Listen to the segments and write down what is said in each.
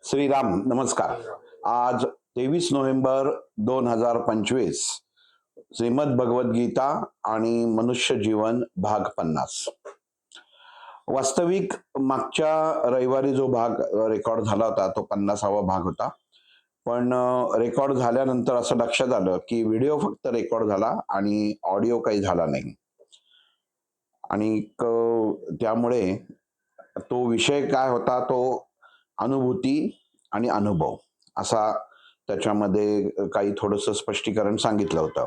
श्रीराम नमस्कार. आज 23 नोव्हेंबर 2025 श्रीमद भगवद्गीता आणि मनुष्य जीवन भाग 50. वास्तविक मागच्या रविवारी जो भाग रेकॉर्ड झाला होता तो 50वा भाग होता. पण रेकॉर्ड झाल्यानंतर असं लक्षात आलं की व्हिडिओ फक्त रेकॉर्ड झाला आणि ऑडिओ काही झाला नाही. आणि त्यामुळे तो विषय काय होता, तो अनुभूती आणि अनुभव असा त्याच्यामध्ये काही थोडंसं स्पष्टीकरण सांगितलं होतं.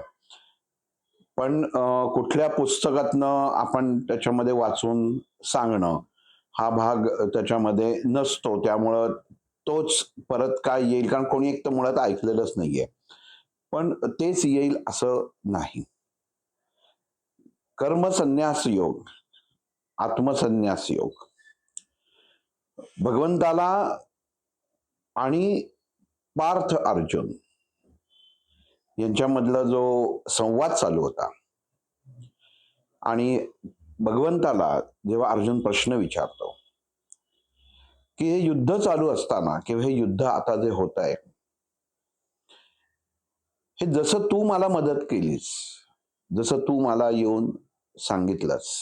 पण कुठल्या पुस्तकातनं आपण त्याच्यामध्ये वाचून सांगणं हा भाग त्याच्यामध्ये नसतो. त्यामुळं तोच परत काय येईल, कारण कोणी एक तर मुळात ऐकलेलंच नाहीये. पण तेच येईल असं नाही. कर्मसन्यास योग, आत्मसन्यास योग, भगवंताला आणि पार्थ अर्जुन यांच्यामधला जो संवाद चालू होता आणि भगवंताला जेव्हा अर्जुन प्रश्न विचारतो की हे युद्ध चालू असताना किंवा हे युद्ध आता जे होत आहे, हे जसं तू मला मदत केलीस, जसं तू मला येऊन सांगितलंस,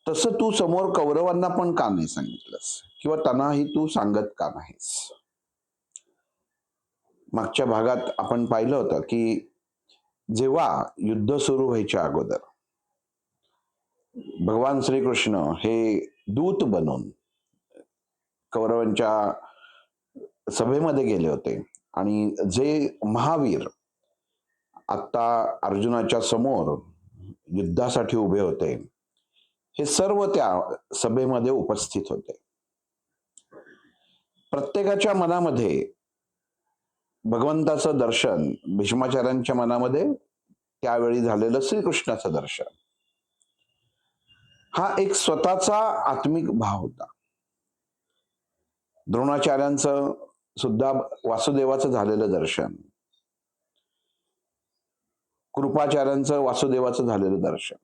तसं तू समोर कौरवांना पण का नाही सांगितलंस किंवा त्यांनाही तू सांगत का नाहीस. मागच्या भागात आपण पाहिलं होतं की जेव्हा युद्ध सुरू व्हायच्या अगोदर भगवान श्रीकृष्ण हे दूत बनून कौरवांच्या सभेमध्ये गेले होते आणि जे महावीर आता अर्जुनाच्या समोर युद्धासाठी उभे होते, हे सर्व त्या सभेमध्ये उपस्थित होते. प्रत्येकाच्या मनामध्ये भगवंताचं दर्शन, भीष्माचार्यांच्या मनामध्ये त्यावेळी झालेलं श्रीकृष्णाचं दर्शन हा एक स्वतःचा आत्मिक भाव होता. द्रोणाचार्यांचं सुद्धा वासुदेवाचं झालेलं दर्शन, कृपाचार्यांचं वासुदेवाचं झालेलं दर्शन.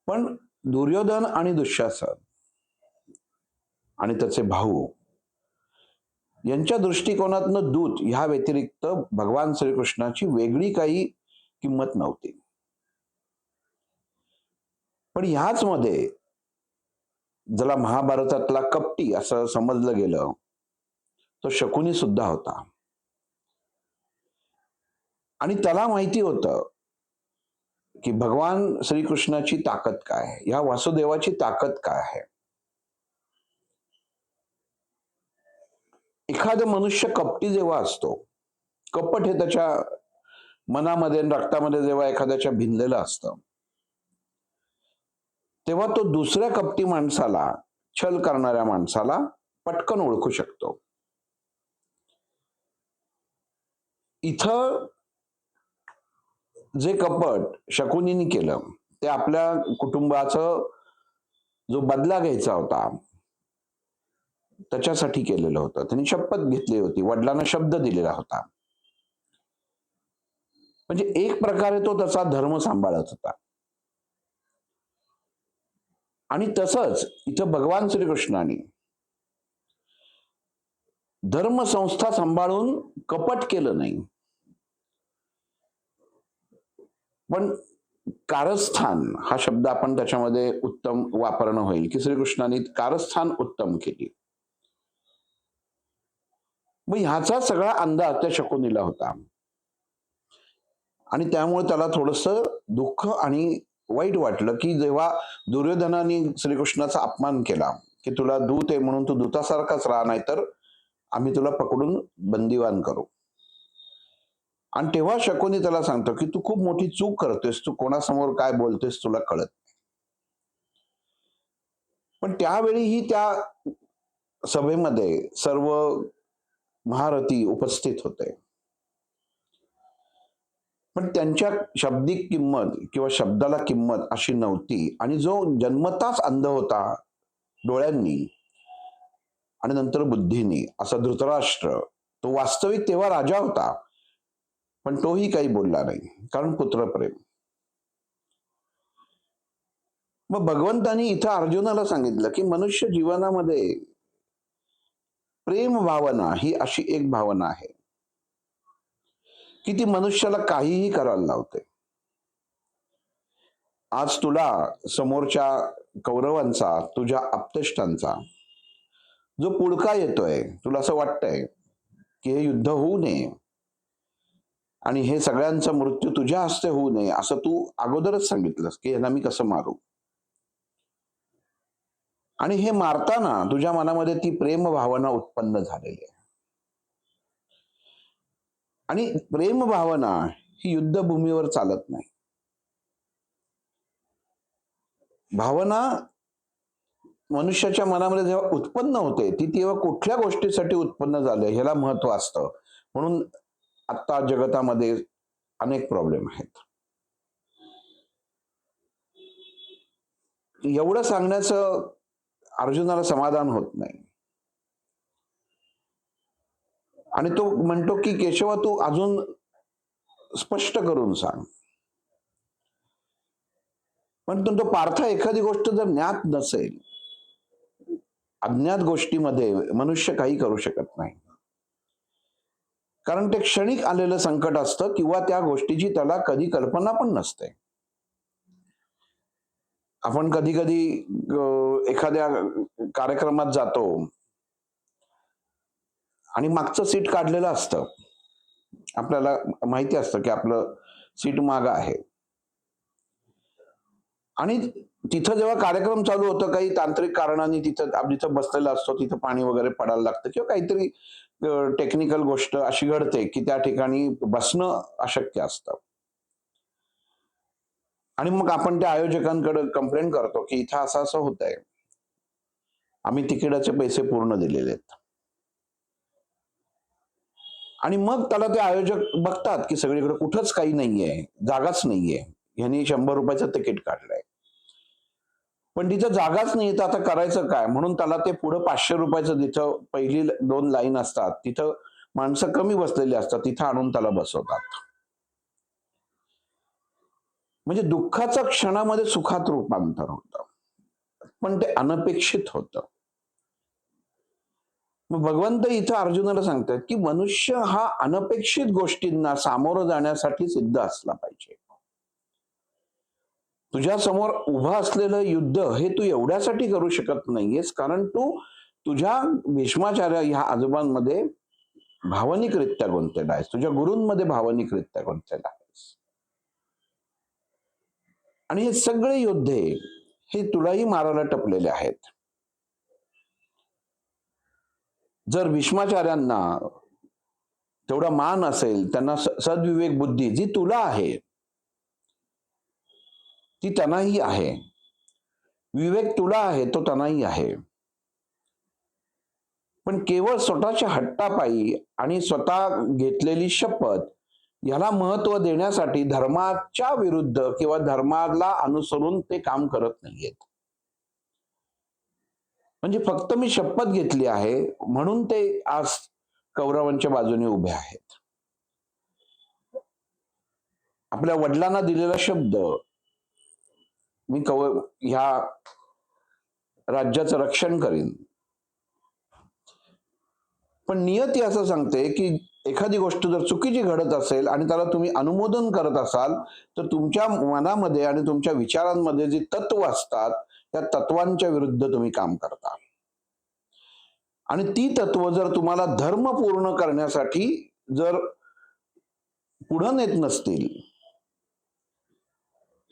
पण दुर्योधन आणि दुःशासन आणि त्याचे भाऊ यांच्या दृष्टिकोनातनं दूत ह्या व्यतिरिक्त भगवान श्रीकृष्णाची वेगळी काही किंमत नव्हती. पण ह्याच मध्ये ज्याला महाभारतातला कपटी असं समजलं गेलं, तो शकुनी सुद्धा होता. आणि त्याला माहिती होतं की भगवान श्रीकृष्णाची ताकद काय आहे, ह्या वासुदेवाची ताकद काय आहे. एखादा मनुष्य कपटी जेव्हा असतो, कपट हे त्याच्या मनामध्ये रक्तामध्ये जेव्हा एखाद्याच्या भिनलेलं असतं, तेव्हा तो दुसऱ्या कपटी माणसाला, छल करणाऱ्या माणसाला पटकन ओळखू शकतो. इथं जे कपट शकुनीने केलं ते आपल्या कुटुंबाचं जो बदला घ्यायचा होता त्याच्यासाठी केलेलं होतं. त्यांनी शपथ घेतली होती, वडिलांना शब्द दिलेला होता. म्हणजे एक प्रकारे तो त्याचा धर्म सांभाळत होता. आणि तसंच इथं भगवान श्रीकृष्णाने धर्मसंस्था सांभाळून कपट केलं नाही, पण कारस्थान हा शब्द आपण त्याच्यामध्ये उत्तम वापरणं होईल की श्रीकृष्णाने कारस्थान उत्तम केली. मग ह्याचा सगळा अंदाज त्या शकुनीला होता आणि त्यामुळे त्याला थोडंसं दुःख आणि वाईट वाटलं की जेव्हा दुर्योधनाने श्रीकृष्णाचा अपमान केला की तुला दूत आहे म्हणून तू दूतासारखाच राहा, नाहीतर आम्ही तुला पकडून बंदिवान करू. आणि तेव्हा शकुनी त्याला सांगतो की तू खूप मोठी चूक करतोयस, तू कोणासमोर काय बोलतोयस तुला कळत. पण त्यावेळीही त्या सभेमध्ये सर्व महारथी उपस्थित होते, पण त्यांच्या शब्दिक किंमत किंवा शब्दाला किंमत अशी नव्हती. आणि जो जन्मताच अंध होता डोळ्यांनी आणि नंतर बुद्धीनी असा धृतराष्ट्र, तो वास्तविक तेव्हा राजा होता, पण तोही काही बोलला नाही, कारण पुत्रप्रेम. मग भगवंतानी इथं अर्जुनाला सांगितलं की मनुष्य जीवनामध्ये प्रेम भावना ही अशी एक भावना आहे की ती मनुष्याला काहीही करायला लावते. आज तुला समोरच्या कौरवांचा, तुझ्या आप्तेष्टांचा जो पुळका येतोय, तुला असं वाटतंय की हे युद्ध होऊ नये आणि हे सगळ्यांचा मृत्यू तुझ्या हस्ते होऊ नये, असं तू अगोदरच सांगितलंस की यांना मी कसं मारू. आणि हे मारताना तुझ्या मनामध्ये ती प्रेम भावना उत्पन्न झालेली आहे. आणि प्रेम भावना ही युद्धभूमीवर चालत नाही. भावना मनुष्याच्या मनामध्ये जेव्हा उत्पन्न होते, ती तेव्हा कुठल्या गोष्टीसाठी उत्पन्न झालं ह्याला महत्व असतं. म्हणून आता जगतामध्ये अनेक प्रॉब्लेम आहेत. एवढं सांगण्याचं अर्जुनाला समाधान होत नाही. आणि तो म्हणतो की केशवा, तू अजून स्पष्ट करून सांग. पण तो पार्थ, एखादी गोष्ट जर ज्ञात नसेल, अज्ञात गोष्टीमध्ये मनुष्य काही करू शकत नाही. कारण ते क्षणिक आलेलं संकट असतं किंवा त्या गोष्टीची त्याला कधी कल्पना पण नसते. आपण कधी कधी एखाद्या कार्यक्रमात जातो आणि मागचं सीट काढलेलं असतं. आपल्याला माहिती असतं की आपलं सीट मागं आहे. आणि तिथं जेव्हा कार्यक्रम चालू होतं, काही तांत्रिक कारणाने जिथं बसलेला असतो तिथं पाणी वगैरे पडायला लागतं किंवा काहीतरी टेक्निकल गोष्ट अशी घडते की त्या ठिकाणी बसणं अशक्य असतं. आणि मग आपण त्या आयोजकांकडे कंप्लेंट करतो की इथं असं असं होतंय, आम्ही तिकिटाचे पैसे पूर्ण दिलेले आहेत. आणि मग त्याला ते आयोजक बघतात की सगळीकडे कुठंच काही नाहीये, जागाच नाहीये, ह्यांनी 100 रुपयाचं तिकीट काढलंय, पण तिथं जागाच नाही, तर आता करायचं काय. म्हणून त्याला ते पुढे 500 रुपयाचं, जिथं पहिली 2 लाईन असतात तिथं माणसं कमी बसलेली असतात, तिथं आणून त्याला बसवतात. म्हणजे दुःखाचं क्षणामध्ये सुखात रूपांतर होतं, पण ते अनपेक्षित होतं. मग भगवंत इथं अर्जुनाला सांगतात की मनुष्य हा अनपेक्षित गोष्टींना सामोरं जाण्यासाठी सिद्ध असला पाहिजे. तुझ्या समोर उभं असलेलं युद्ध हे तू एवढ्यासाठी करू शकत नाहीयेस, कारण तू तुझ्या भीष्माचार्य ह्या आजोबांमध्ये भावनिकरित्या गुंतलेला आहेस, तुझ्या गुरूंमध्ये भावनिकरित्या गुंतलेला आहेस. आणि हे सगळे योद्धे हे तुलाही मारायला टपलेले आहेत. जर भीष्माचार्यांना तेवढा मान असेल, त्यांना सद्विवेक बुद्धी जी तुला आहे ती त्यांनाही आहे, विवेक तुला आहे तो त्यांनाही आहे, पण केवळ स्वतःच्या हट्टापायी आणि स्वतः घेतलेली शपथ याला महत्व देण्यासाठी धर्माच्या विरुद्ध किंवा धर्माला अनुसरून ते काम करत नाहीयेत. म्हणजे फक्त मी शपथ घेतली आहे म्हणून ते आज कौरवांच्या बाजूने उभे आहेत. आपल्या वडिलांना दिलेला शब्द, मी ह्या राज्याचं रक्षण करीन, पण नियती असं सांगते की एखादी गोष्ट जर चुकीची घडत असेल आणि त्याला तुम्ही अनुमोदन करत असाल, तर तुमच्या मनामध्ये आणि तुमच्या विचारांमध्ये जी तत्व असतात त्या तत्वांच्या विरुद्ध तुम्ही काम करता. आणि ती तत्व जर तुम्हाला धर्म पूर्ण करण्यासाठी जर पुढे नेत नसतील,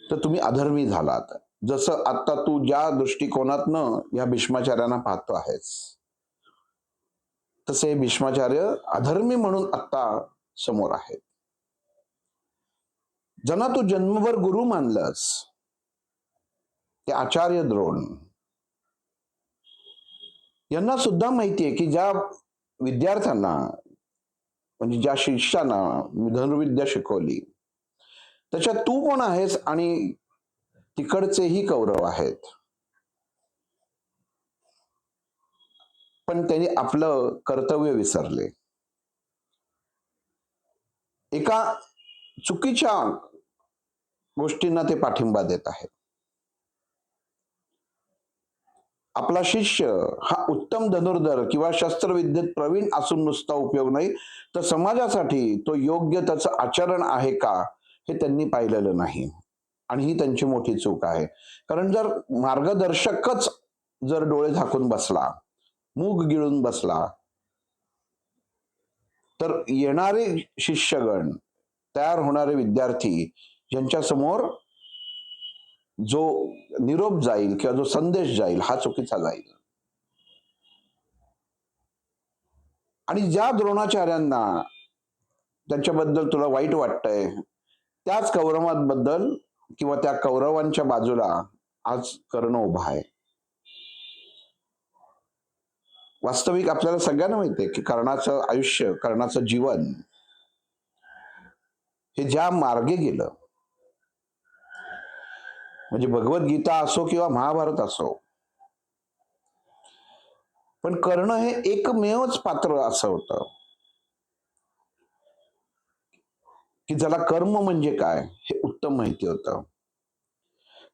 तर तुम्ही अधर्मी झालात. जसं आता तू ज्या दृष्टिकोनातनं या भीष्माचार्यांना पाहतो आहेस, तसे भीष्माचार्य अधर्मी म्हणून आता समोर आहेत. ज्यांना तू जन्मभर गुरु मानलंस, ते आचार्य द्रोण यांना सुद्धा माहितीये की ज्या विद्यार्थ्यांना, म्हणजे ज्या शिष्याना धनुर्विद्या शिकवली त्याच्यात तू पण आहेस आणि तिकडचेही कौरव आहेत, पण त्यांनी आपलं कर्तव्य विसरले. एका चुकीच्या गोष्टींना ते पाठिंबा देत आहेत. आपला शिष्य हा उत्तम धनुर्धर किंवा शस्त्रविद्येत प्रवीण असून नुसता उपयोग नाही, तर समाजासाठी तो योग्य त्याचं आचरण आहे का, हे त्यांनी पाहिलेलं नाही. आणि ही त्यांची मोठी चूक आहे. कारण जर मार्गदर्शकच जर डोळे झाकून बसला, मूग गिळून बसला, तर येणारे शिष्यगण, तयार होणारे विद्यार्थी यांच्या समोर जो निरोप जाईल किंवा जो संदेश जाईल हा चुकीचा जाईल. आणि ज्या द्रोणाचार्यांना त्यांच्याबद्दल तुला वाईट वाटतंय, त्याच कौरवांबद्दल किंवा त्या कौरवांच्या बाजूला आज कर्ण उभा आहे. वास्तविक आपल्याला सगळ्यांना माहिती आहे की कर्णाचं आयुष्य, कर्णाचं जीवन हे ज्या मार्गे गेलं, म्हणजे भगवद्गीता असो किंवा महाभारत असो, पण कर्ण हे एकमेवच पात्र असं होतं की ज्याला कर्म म्हणजे काय हे उत्तम माहिती होतं,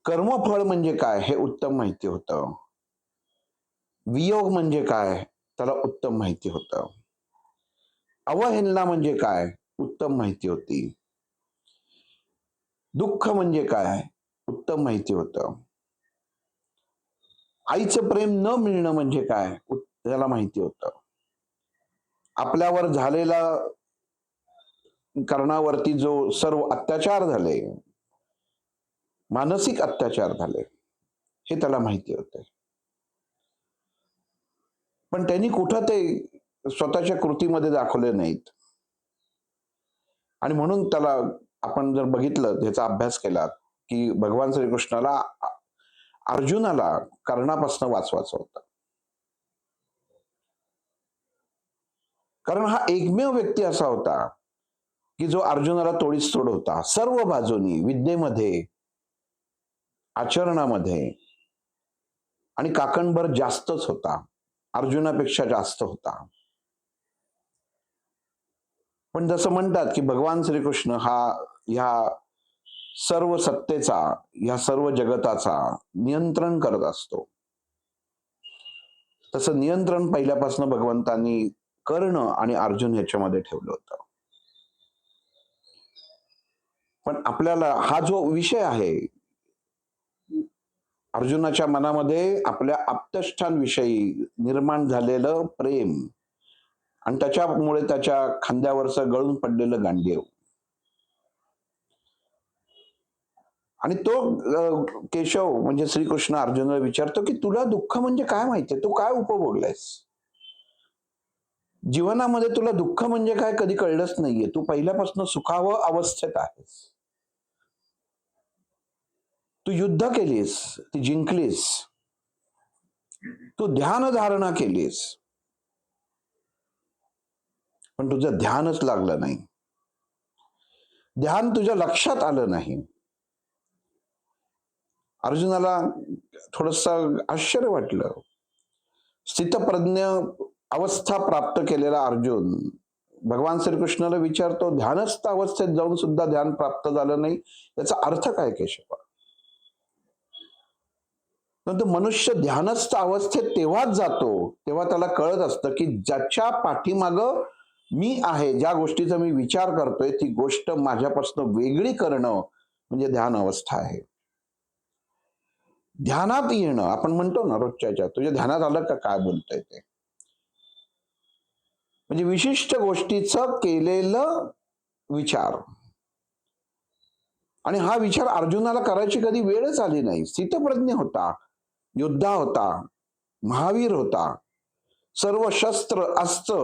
कर्मफळ म्हणजे काय हे उत्तम माहिती होतं, वियोग म्हणजे काय त्याला उत्तम माहिती होतं, अवहेलना म्हणजे काय उत्तम माहिती होती, दुःख म्हणजे काय उत्तम माहिती होतं, आईचं प्रेम न मिळणं म्हणजे काय त्याला माहिती होतं, आपल्यावर झालेला कर्णावरती जो सर्व अत्याचार झाले, मानसिक अत्याचार झाले, हे त्याला माहिती होते. पण त्यांनी कुठं ते स्वतःच्या कृतीमध्ये दाखवले नाहीत. आणि म्हणून त्याला आपण जर बघितलं, त्याचा अभ्यास केला, की भगवान श्रीकृष्णाला अर्जुनाला कर्णापासून वाचवायचं होतं. कारण हा एकमेव व्यक्ती असा होता की जो अर्जुनाला तोडीस तोड होता, सर्व बाजूनी, विद्येमध्ये, आचरणामध्ये, आणि काकणभर जास्तच होता, अर्जुनापेक्षा जास्त होता. पण जसं म्हणतात की भगवान श्रीकृष्ण हा ह्या सर्व सत्तेचा, ह्या सर्व जगताचा नियंत्रण करत असतो, तसं नियंत्रण पहिल्यापासून भगवंतांनी कर्ण आणि अर्जुन ह्याच्यामध्ये ठेवलं होतं. पण आपल्याला हा जो विषय आहे, अर्जुनाच्या मनामध्ये आपल्या आप्तेष्टांविषयी निर्माण झालेलं प्रेम आणि त्याच्यामुळे त्याच्या खांद्यावरचं गळून पडलेलं गांडीव, आणि तो केशव म्हणजे श्रीकृष्ण अर्जुनाला विचारतो की तुला दुःख म्हणजे काय माहितीये, तू काय उपभोगलायस जीवनामध्ये, तुला दुःख म्हणजे काय कधी कळलंच नाहीये, तू पहिल्यापासून सुखावह अवस्थेत आहेस, तू युद्ध केलीस, ती जिंकलीस, तू ध्यान धारणा केलीस, पण तुझं ध्यानच लागलं नाही, ध्यान तुझ्या लक्षात आलं नाही. अर्जुनाला थोडस आश्चर्य वाटलं. स्थितप्रज्ञ अवस्था प्राप्त केलेला अर्जुन भगवान श्रीकृष्णाला विचारतो, ध्यानस्थ अवस्थेत जाऊन सुद्धा ध्यान प्राप्त झालं नाही, याचा अर्थ काय केशवा? परंतु मनुष्य ध्यानस्थ अवस्थेत तेव्हाच जातो तेव्हा त्याला कळत असतं की ज्याच्या पाठीमाग मी आहे, ज्या गोष्टीचा मी विचार करतोय, ती गोष्ट माझ्यापासून वेगळी करणं म्हणजे ध्यान अवस्था आहे. ध्यानात येणं, आपण म्हणतो ना रोजच्या, तुझ्या ध्यानात आलं का काय बोलतोय ते, म्हणजे विशिष्ट गोष्टीचं केलेलं विचार. आणि हा विचार अर्जुनाला करायची कधी वेळच आली नाही. स्थितप्रज्ञ होता, योद्धा होता, महावीर होता, सर्व शस्त्र अस्त्र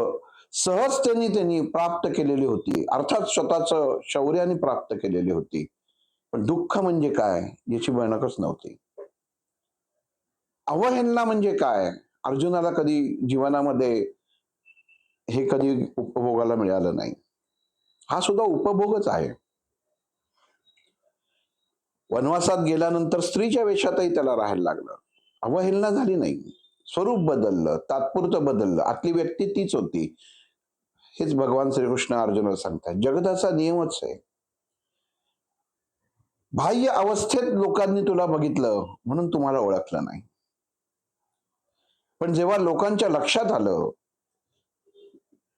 सहजतेने त्यांनी प्राप्त केलेली होती, अर्थात स्वतःच शौर्याने प्राप्त केलेली होती. पण दुःख म्हणजे काय याची भयानकच नव्हती. अवहेलना म्हणजे काय अर्जुनाला कधी जीवनामध्ये हे कधी उपभोगाला मिळालं नाही. हा सुद्धा उपभोगच आहे. वनवासात गेल्यानंतर स्त्रीच्या वेशातही त्याला राहायला लागलं, अवहेलना झाली नाही, स्वरूप बदललं, तात्पुरतं बदललं, आतली व्यक्ती तीच होती. हेच भगवान श्रीकृष्ण अर्जुनाला सांगतात. जगताचा नियमच आहे. बाह्य अवस्थेत लोकांनी तुला बघितलं म्हणून तुम्हाला ओळखलं नाही, पण जेव्हा लोकांच्या लक्षात आलं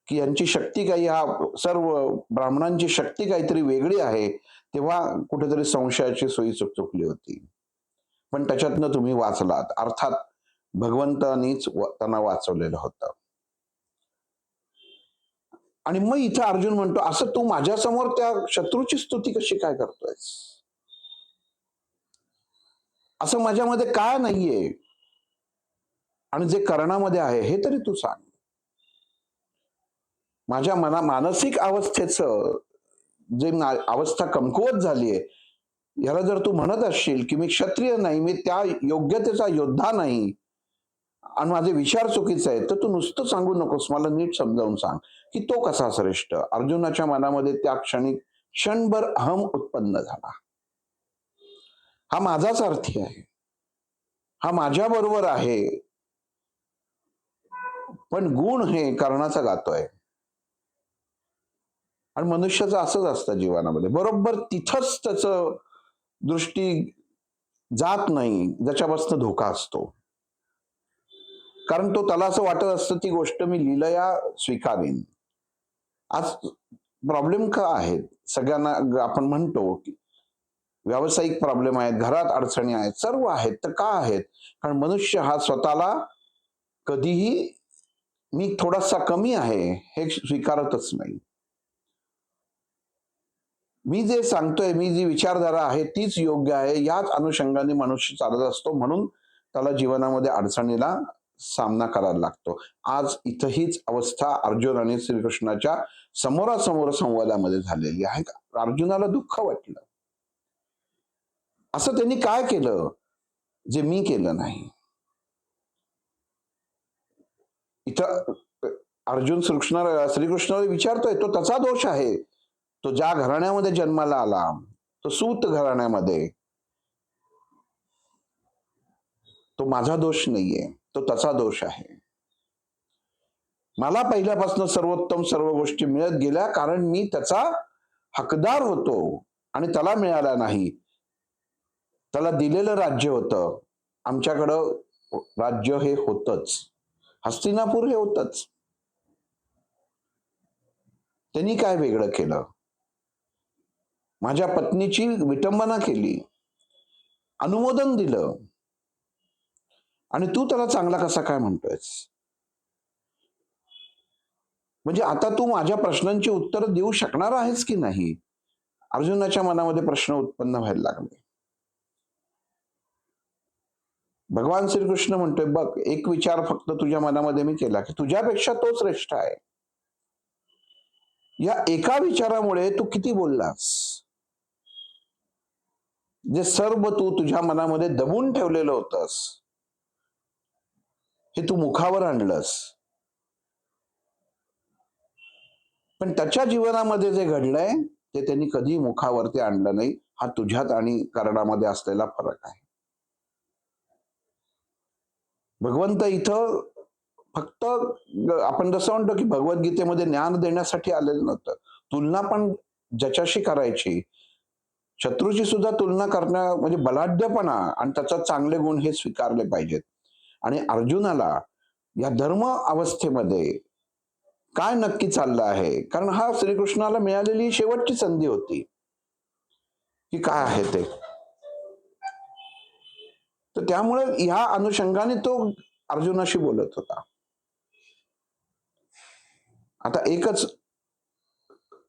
की यांची शक्ती काही, हा सर्व ब्राह्मणांची शक्ती काहीतरी वेगळी आहे, तेव्हा कुठेतरी संशयाची सोयी चुकली होती. पण त्याच्यातनं तुम्ही वाचलात. अर्थात भगवंतानीच त्यांना वाचवलेलं होतं. आणि मग इथं अर्जुन म्हणतो, असं तू माझ्यासमोर त्या शत्रूची स्तुती कशी काय करतोयस? असं माझ्यामध्ये काय नाहीये आणि जे कर्णामध्ये आहे हे तरी तू सांग. माझ्या मानसिक अवस्थेचं जे अवस्था कमकुवत झालीये, ह्याला जर तू म्हणत असशील की मी क्षत्रिय नाही, मी त्या योग्यतेचा योद्धा नाही आणि माझे विचार चुकीचे आहेत, तर तू नुसतं सांगू नकोस, मला नीट समजावून सांग की तो कसा श्रेष्ठ. अर्जुनाच्या मनामध्ये त्या क्षणी क्षणभर अहम उत्पन्न झाला. हा माझाच अर्थी आहे, हा माझ्या बरोबर आहे, पण गुण हे कर्णाचा गातोय. आणि मनुष्याचं असंच असतं जीवनामध्ये, बरोबर तिथंच त्याचं दृष्टी जात नाही ज्याच्यापासून धोका असतो. कारण त्याला असं वाटत असतं ती गोष्ट मी लीलया स्वीकारेन. आज प्रॉब्लेम का आहेत सगळ्यांना, आपण म्हणतो की व्यावसायिक प्रॉब्लेम आहेत, घरात अडचणी आहेत, सर्व आहेत. तर का आहेत? कारण मनुष्य हा स्वतःला कधीही मी थोडासा कमी आहे हे स्वीकारतच नाही. मी जे सांगतोय, मी जी विचारधारा आहे तीच योग्य आहे, याच अनुषंगाने मनुष्य चालत असतो. म्हणून त्याला जीवनामध्ये अडचणीला सामना करायला लागतो. आज इथं हीच अवस्था अर्जुन आणि श्रीकृष्णाच्या समोरासमोर संवादामध्ये झालेली आहे. अर्जुनाला दुःख वाटलं. असं त्यांनी काय केलं जे मी केलं नाही? इथं अर्जुन श्रीकृष्णाला विचारतोय, तो त्याचा दोष आहे. तो ज्या घराण्यामध्ये जन्माला आला, तो सूत घराण्यामध्ये, तो माझा दोष नाहीये, तो त्याचा दोष आहे. मला पहिल्यापासून सर्वोत्तम सर्व गोष्टी मिळत गेल्या, कारण मी त्याचा हकदार होतो आणि त्याला मिळाला नाही. त्याला दिलेलं राज्य होतं. आमच्याकडं राज्य हे होतच, हस्तिनापूर हे होतच. त्यांनी काय वेगळं केलं? माझ्या पत्नीची विटंबना केली, अनुमोदन दिलं, आणि तू त्याला चांगला कसा काय म्हणतोयस? म्हणजे आता तू माझ्या प्रश्नांची उत्तर देऊ शकणार आहेस की नाही? अर्जुनाच्या मनामध्ये प्रश्न उत्पन्न व्हायला लागले. भगवान श्रीकृष्ण म्हणतोय, बघ, एक विचार फक्त तुझ्या मनामध्ये मी केला की तुझ्यापेक्षा तो श्रेष्ठ आहे. या एका विचारामुळे तू किती बोललास? जे सर्व तू तुझ्या मनामध्ये दबून ठेवलेलं होतंस, हे तू मुखावर आणलंस. पण त्याच्या जीवनामध्ये जे घडलंय ते त्यांनी कधी मुखावरती आणलं नाही. हा तुझ्यात आणि कर्णामध्ये असलेला फरक आहे. भगवंत इथं फक्त आपण जसं म्हणतो की भगवद्गीतेमध्ये ज्ञान देण्यासाठी आलेलं नव्हतं. तुलना पण ज्याच्याशी करायची, शत्रूची सुद्धा तुलना करणं म्हणजे बलाढ्यपणा आणि त्याचा चांगले गुण हे स्वीकारले पाहिजेत. आणि अर्जुनाला या धर्म अवस्थेमध्ये काय नक्की चाललं आहे, कारण हा श्रीकृष्णाला मिळालेली शेवटची संधी होती की काय आहे ते. तर त्यामुळे ह्या अनुषंगाने तो अर्जुनाशी बोलत होता. आता एकच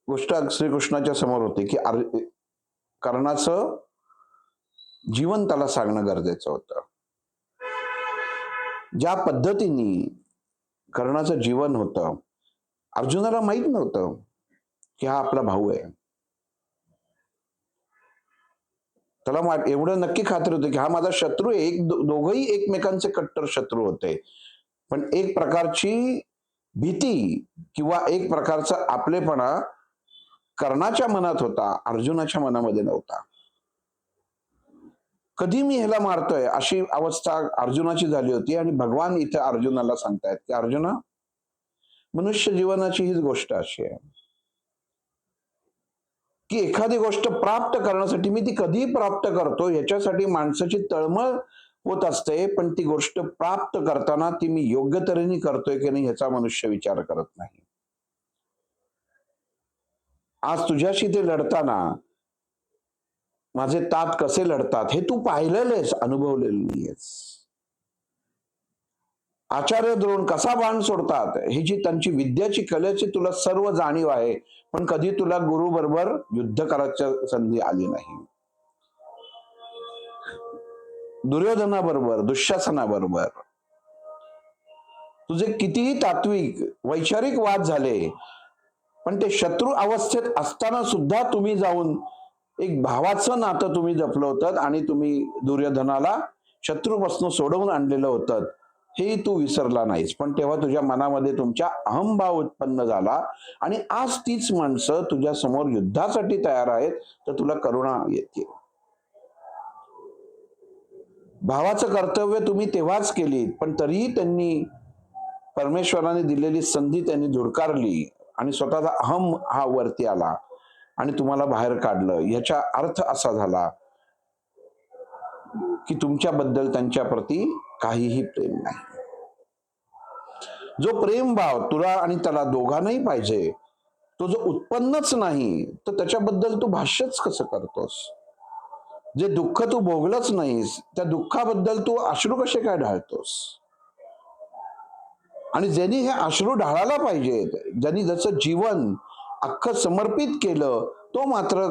गोष्ट श्रीकृष्णाच्या समोर होती की कर्णाचं जीवन त्याला सांगणं गरजेचं होतं. ज्या पद्धतीने कर्णाचं जीवन होतं, अर्जुनाला माहित नव्हतं की हा आपला भाऊ आहे. त्याला एवढं नक्की खात्री होती की हा माझा शत्रू आहे. दोघंही एकमेकांचे कट्टर शत्रू होते. पण एक प्रकारची भीती किंवा एक प्रकारचा आपलेपणा कर्णाच्या मनात होता, अर्जुनाच्या मनामध्ये नव्हता. कधी मी ह्याला मारतोय अशी अवस्था अर्जुनाची झाली होती. आणि भगवान इथे अर्जुनाला सांगतायत की अर्जुना, मनुष्य जीवनाची हीच गोष्ट अशी आहे की एखादी गोष्ट प्राप्त करण्यासाठी मी ती कधी प्राप्त करतो याच्यासाठी माणसाची तळमळ होत असते, पण ती गोष्ट प्राप्त करताना ती मी योग्य तऱ्हेने करतोय की नाही ह्याचा मनुष्य विचार करत नाही. आज तुझ्याशी ते लढताना माझे तात कसे लढतात हे तू पाहिलेलं आहेस, अनुभवलेलं नाहीयेस. आचार्य द्रोण कसा बाण सोडतात ही जी त्यांची विद्याची कलेची तुला सर्व जाणीव आहे, पण कधी तुला गुरु बरोबर युद्ध करायची संधी आली नाही. दुर्योधनाबरोबर, दुःशासनाबरोबर तुझे कितीही तात्विक वैचारिक वाद झाले, पण ते शत्रू अवस्थेत असताना सुद्धा तुम्ही जाऊन एक भावाचं नातं तुम्ही जपलं होतं आणि तुम्ही दुर्योधनाला शत्रूपासून सोडवून आणलेलं होतं, हे तू विसरला नाहीस. पण तेव्हा तुझ्या मनामध्ये तुमच्या अहंभाव उत्पन्न झाला आणि आज तीच माणसं तुझ्या समोर युद्धासाठी तयार आहेत, तर तुला करुणा येते. भावाचं कर्तव्य तुम्ही तेव्हाच केली, पण तरीही त्यांनी परमेश्वराने दिलेली संधी त्यांनी धुडकारली आणि स्वतःचा अहम हा वरती आला आणि तुम्हाला बाहेर काढलं. याचा अर्थ असा झाला की तुमच्याबद्दल त्यांच्या प्रती काहीही प्रेम नाही. जो प्रेम भाव तुला आणि त्याला दोघांनाही पाहिजे, तो जो उत्पन्नच नाही, तर त्याच्याबद्दल तू भाष्यच कसं करतोस? जे दुःख तू भोगलंच नाहीस, त्या दुःखाबद्दल तू अश्रू कसे काय ढाळतोस? आणि ज्यांनी हे अश्रू ढाळायला पाहिजेत, ज्यांनी जसं जीवन अख्खं समर्पित केलं, तो मात्र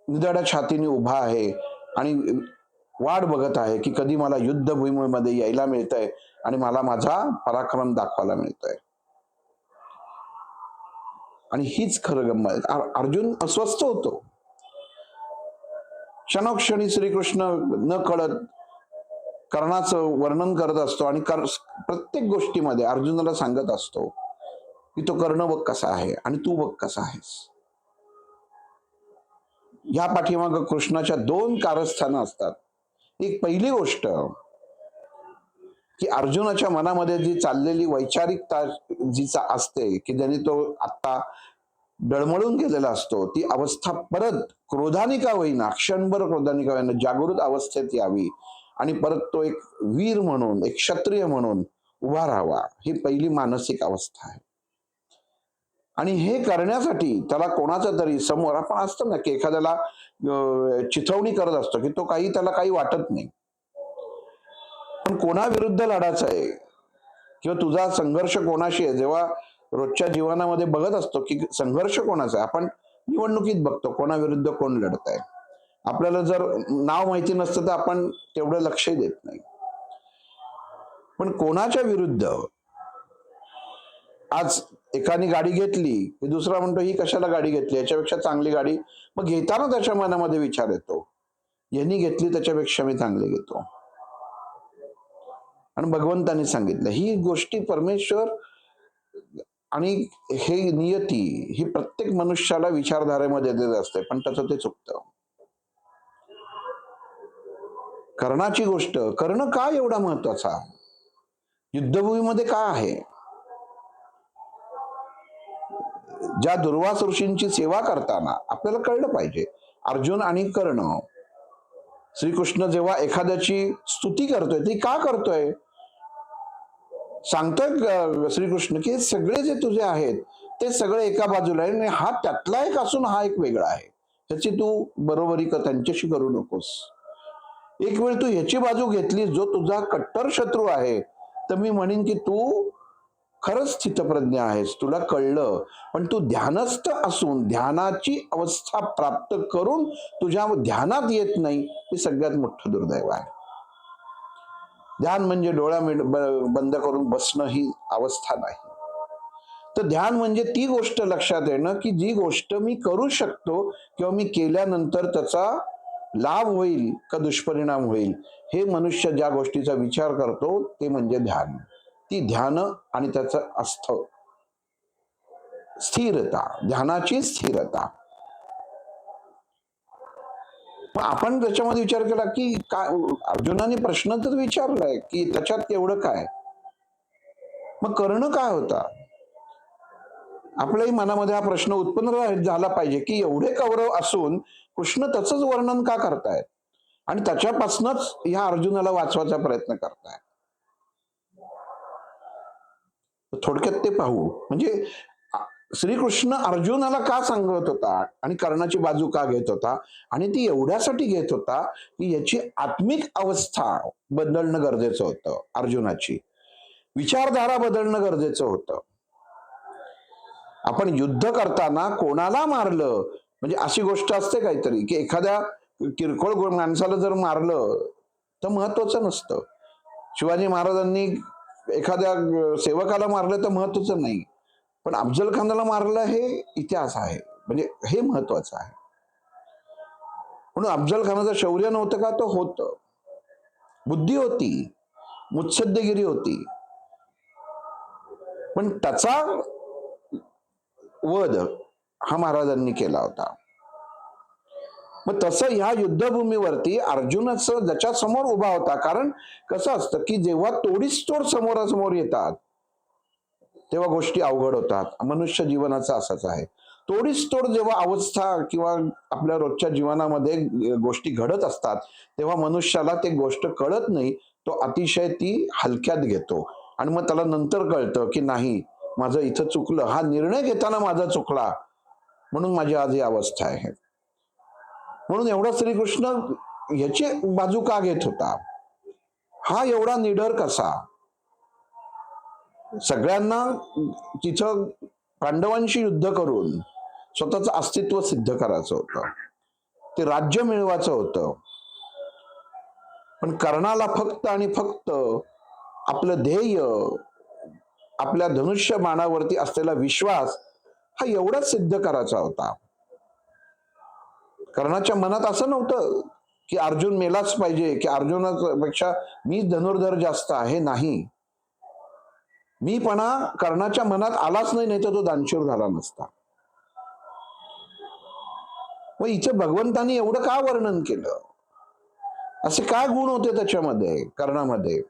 निधड्या छातीने उभा आहे आणि वाट बघत आहे की कधी मला युद्धभूमीमध्ये यायला मिळतंय आणि मला माझा पराक्रम दाखवायला मिळतोय. आणि हीच खरं गंमत. अर्जुन अस्वस्थ होतो. क्षणोक्षणी श्रीकृष्ण न कळत कर्णाचं वर्णन करत असतो आणि प्रत्येक गोष्टीमध्ये अर्जुनाला सांगत असतो की तो कर्ण बघ कसा आहे आणि तू बघ कसा आहेस. या पाठीमाग कृष्णाच्या दोन कारस्थानं असतात. एक पहिली गोष्ट की अर्जुनाच्या मनामध्ये जी चाललेली वैचारिकता जी असते की ज्याने तो आता डळमळून गेलेला असतो, ती अवस्था परत क्रोधाने का होईना, क्षणभर क्रोधाने का होईना जागृत अवस्थेत यावी आणि परत तो एक वीर म्हणून, एक क्षत्रिय म्हणून उभा राहावा, ही पहिली मानसिक अवस्था आहे. आणि हे करण्यासाठी त्याला कोणाचा तरी समोर आपण असतो ना की एखाद्याला चिथवणी करत असतो की तो त्याला काही वाटत नाही, पण कोणाविरुद्ध लढायचं आहे किंवा तुझा संघर्ष कोणाशी आहे, जेव्हा रोजच्या जीवनामध्ये बघत असतो की संघर्ष कोणाचा आहे, आपण निवडणुकीत बघतो कोणाविरुद्ध कोण लढत आहे. आपल्याला जर नाव माहिती नसतं तर आपण तेवढं लक्षही देत नाही, पण कोणाच्या विरुद्ध. आज एकाने गाडी घेतली की दुसरा म्हणतो ही कशाला गाडी घेतली, याच्यापेक्षा चांगली गाडी. मग घेताना त्याच्या मनामध्ये विचार येतो, यांनी घेतली त्याच्यापेक्षा मी चांगली घेतो. आणि भगवंतांनी सांगितलं ही गोष्टी परमेश्वर आणि हे नियती ही प्रत्येक मनुष्याला विचारधारेमध्ये देत असते, पण त्याचं ते चुकतं. कर्णाची गोष्ट, कर्ण का एवढा महत्वाचा, युद्धभूमीमध्ये का आहे? ज्या दुर्वास ऋषींची सेवा करताना आपल्याला कळलं पाहिजे, अर्जुन आणि कर्ण, श्रीकृष्ण जेव्हा एखाद्याची स्तुती करतोय ती का करतोय? सांगतोय श्रीकृष्ण की सगळे जे तुझे आहेत ते सगळे एका बाजूला आहे आणि हा त्यातला एक असून हा एक वेगळा आहे, ह्याची तू बरोबरी त्यांच्याशी करू नकोस. एक वेळ तू ह्याची बाजू घेतलीस जो तुझा कट्टर शत्रू आहे, तर मी म्हणेन की तू खरंच स्थितप्रज्ञ आहेस, तुला कळलं. पण तू ध्यानस्थ असून ध्यानाची अवस्था प्राप्त करून तुझ्या ध्यानात येत नाही, हे सगळ्यात मोठं दुर्दैव आहे. ध्यान म्हणजे डोळा बंद करून बसणं ही अवस्था नाही, तर ध्यान म्हणजे ती गोष्ट लक्षात येणं की जी गोष्ट मी करू शकतो किंवा मी केल्यानंतर त्याचा लाभ होईल का दुष्परिणाम होईल, हे मनुष्य ज्या गोष्टीचा विचार करतो ते म्हणजे ध्यान. ती ध्यान आणि त्याचं असतं स्थिरता, ध्यानाची स्थिरता. आपण त्याच्यामध्ये विचार केला की काय, अर्जुनाने प्रश्न तर विचारलाय की त्याच्यात एवढं काय, मग कर्ण काय होता? आपल्याही मनामध्ये हा प्रश्न उत्पन्न झाला पाहिजे की एवढे कौरव असून कृष्ण त्याचंच वर्णन का करतायत? आणि त्याच्यापासूनच ह्या अर्जुनाला वाचवायचा प्रयत्न करताय. थोडक्यात ते पाहू. म्हणजे श्रीकृष्ण अर्जुनाला का सांगत होता आणि कर्णाची बाजू का घेत होता, आणि ती एवढ्यासाठी घेत होता की याची आत्मिक अवस्था बदलणं गरजेचं होतं. अर्जुनाची विचारधारा बदलणं गरजेचं होतं. आपण युद्ध करताना कोणाला मारलं म्हणजे अशी गोष्ट असते काहीतरी, की एखाद्या किरकोळ माणसाला जर मारलं तर महत्वाचं नसतं. शिवाजी महाराजांनी एखाद्या सेवकाला मारलं तर महत्वाचं नाही, पण अफजल खानाला मारलं हे इतिहास आहे, म्हणजे हे महत्वाचं आहे. म्हणून अफजल खानाचं शौर्य नव्हतं का, तो होतं. बुद्धी होती, मुत्सद्देगिरी होती, पण त्याचा वध हा महाराजांनी केला होता. मग तसं ह्या युद्धभूमीवरती अर्जुनाचं ज्याच्या समोर उभा होता, कारण कसं असतं की जेव्हा तोडीस तोड समोरासमोर येतात तेव्हा गोष्टी अवघड होतात. मनुष्य जीवनाचं असंच आहे. तोडीस तोड जेव्हा अवस्था किंवा आपल्या रोजच्या जीवनामध्ये गोष्टी घडत असतात तेव्हा मनुष्याला ते गोष्ट कळत नाही, तो अतिशय ती हलक्यात घेतो आणि मग त्याला नंतर कळतं की नाही, माझं इथं चुकलं, हा निर्णय घेताना माझा चुकला, म्हणून माझी आज ही अवस्था आहे. म्हणून एवढा श्रीकृष्ण याची बाजू का घेत होता, हा एवढा निडर कसा, सगळ्यांना तिथं पांडवांशी युद्ध करून स्वतःचं अस्तित्व सिद्ध करायचं होतं, ते राज्य मिळवायचं होतं. पण कर्णाला फक्त आणि फक्त आपलं ध्येय, आपल्या धनुष्य बाणावरती असलेला विश्वास हा एवढाच सिद्ध करायचा होता. कर्णाच्या मनात असं नव्हतं की अर्जुन मेलाच पाहिजे, की अर्जुनापेक्षा मी धनुर्धर जास्त आहे, नाही. मीपणा कर्णाच्या मनात आलाच नाही, नाही तर तो दानशूर झाला नसता. मग इथे भगवंतानी एवढं का वर्णन केलं, असे काय गुण होते त्याच्यामध्ये, कर्णामध्ये?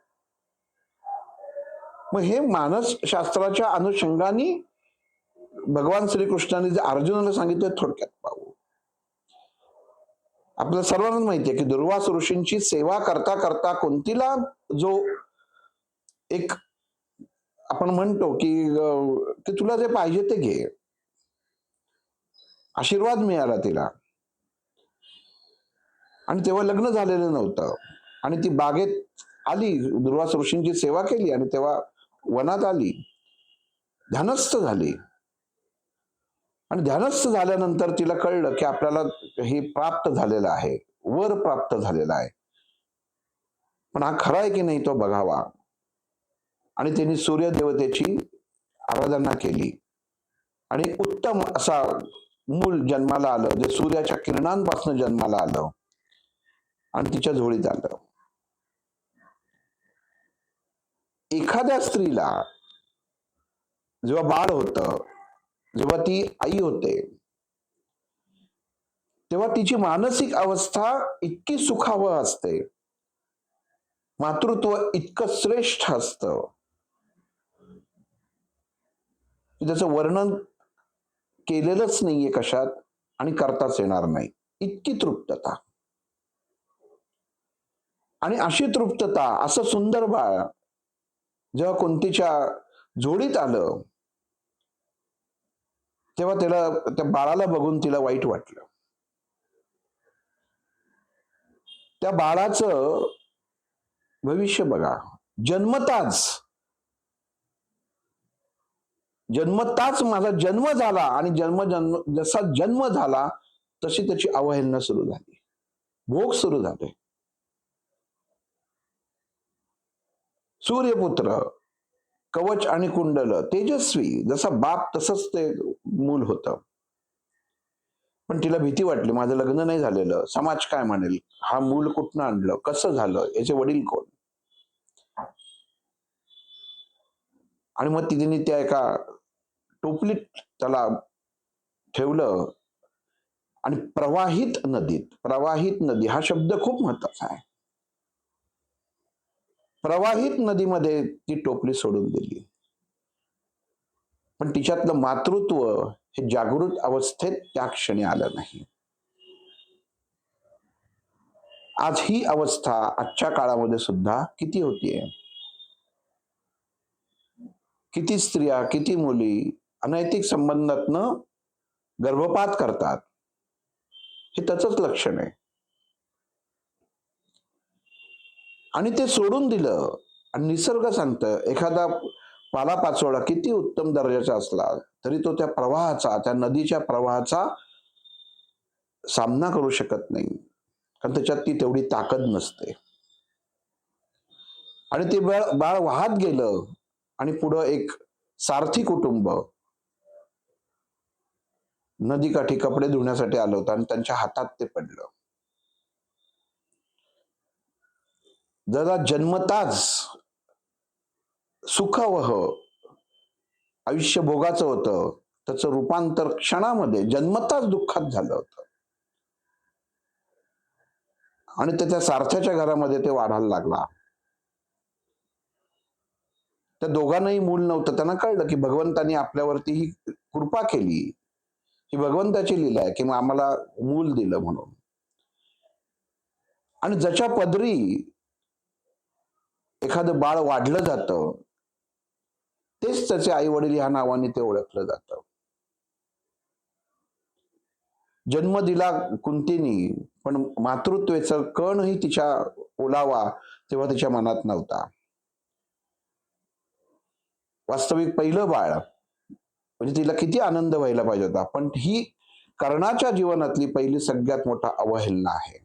मग हे मानसशास्त्राच्या अनुषंगाने भगवान श्रीकृष्णाने जे अर्जुनाला सांगितलं थोडक्यात पाहू. आपल्या सर्वांना माहिती आहे की दुर्वास ऋषींची सेवा करता करता कुंतीला जो एक आपण म्हणतो की तुला जे पाहिजे ते घे, आशीर्वाद मिळाला तिला, आणि तेव्हा लग्न झालेलं नव्हतं आणि ती बागेत आली, दुर्वास ऋषींची सेवा केली आणि तेव्हा वनात आली, ध्यानस्थ झाली. आणि ध्यानस्थ झाल्यानंतर तिला कळलं की आपल्याला हे प्राप्त झालेलं आहे, वर प्राप्त झालेला आहे, पण हा खरा आहे की नाही तो बघावा. आणि त्यांनी सूर्य देवतेची आराधना केली आणि उत्तम असा मूल जन्माला आलं, जे सूर्याच्या किरणांपासून जन्माला आलं आणि तिच्या झोळीत आलं. एखाद्या स्त्रीला जेव्हा बाळ होतं, जेव्हा ती आई होते, तेव्हा तिची मानसिक अवस्था इतकी सुखावह असते, मातृत्व इतकं श्रेष्ठ असतं की त्याचं वर्णन केलेलंच नाहीये कशात आणि करताच येणार नाही, इतकी तृप्तता. आणि अशी तृप्तता, असं सुंदर बाळ जेव्हा कुंतीच्या जोडीत आलं तेव्हा तिला त्या बाळाला बघून तिला वाईट वाटलं. त्या बाळाचं भविष्य बघा, जन्मताच जन्मताच माझा जन्म झाला आणि जसा जन्म झाला तशी त्याची अवहेलना सुरू झाली, भोग सुरू झाले. सूर्यपुत्र, कवच आणि कुंडल, तेजस्वी, जसा बाप तसंच ते मूल होतं. पण तिला भीती वाटली, माझं लग्न नाही झालेलं, समाज काय म्हणेल, हा मूल कुठनं आणलं, कसं झालं, याचे वडील कोण? आणि मग तिने त्या एका टोपलीत त्याला ठेवलं आणि प्रवाहित नदीत, प्रवाहित नदी हा शब्द खूप महत्वाचा आहे, प्रवाहित नदीमध्ये ती टोपली सोडून दिली. पण तिच्यातलं मातृत्व हे जागृत अवस्थेत त्या क्षणी आलं नाही. आज ही अवस्था आजच्या काळामध्ये सुद्धा किती होतीये. किती स्त्रिया, किती मुली अनैतिक संबंधातनं गर्भपात करतात. हे त्याचंच लक्षण आहे. आणि ते सोडून दिलं आणि निसर्ग सांगतं, एखादा पालापाचोळा किती उत्तम दर्जाचा असला तरी तो त्या प्रवाहाचा, त्या नदीच्या प्रवाहाचा सामना करू शकत नाही. कारण त्याच्यात ती तेवढी ताकद नसते. आणि ते बाळ बाळ वाहत गेलं आणि पुढं एक सारथी कुटुंब नदीकाठी कपडे धुण्यासाठी आलं होतं आणि त्यांच्या हातात ते पडलं. जरा जन्मताच सुखावह आयुष्य भोगाचं होतं, त्याचं रूपांतर क्षणामध्ये जन्मताच दुःखात झालं होतं. आणि त्याच्या सारथ्याच्या घरामध्ये ते वाढायला लागला. त्या दोघांनाही मूल नव्हतं. त्यांना कळलं की भगवंतानी आपल्यावरती ही कृपा केली. ही भगवंताची लीला आहे की आम्हाला मूल दिलं म्हणून. आणि ज्याच्या पदरी एखादं बाळ वाढलं जातं, तेच त्याचे आई वडील ह्या नावाने ते ओळखलं जातं. जन्म दिला कुंतीनी, पण मातृत्वाचा कणही तिच्या ओलावा तेव्हा तिच्या मनात नव्हता. वास्तविक पहिलं बाळ म्हणजे तिला किती आनंद व्हायला पाहिजे होता, पण ही कर्णाच्या जीवनातली पहिली सगळ्यात मोठा अवहेलना आहे.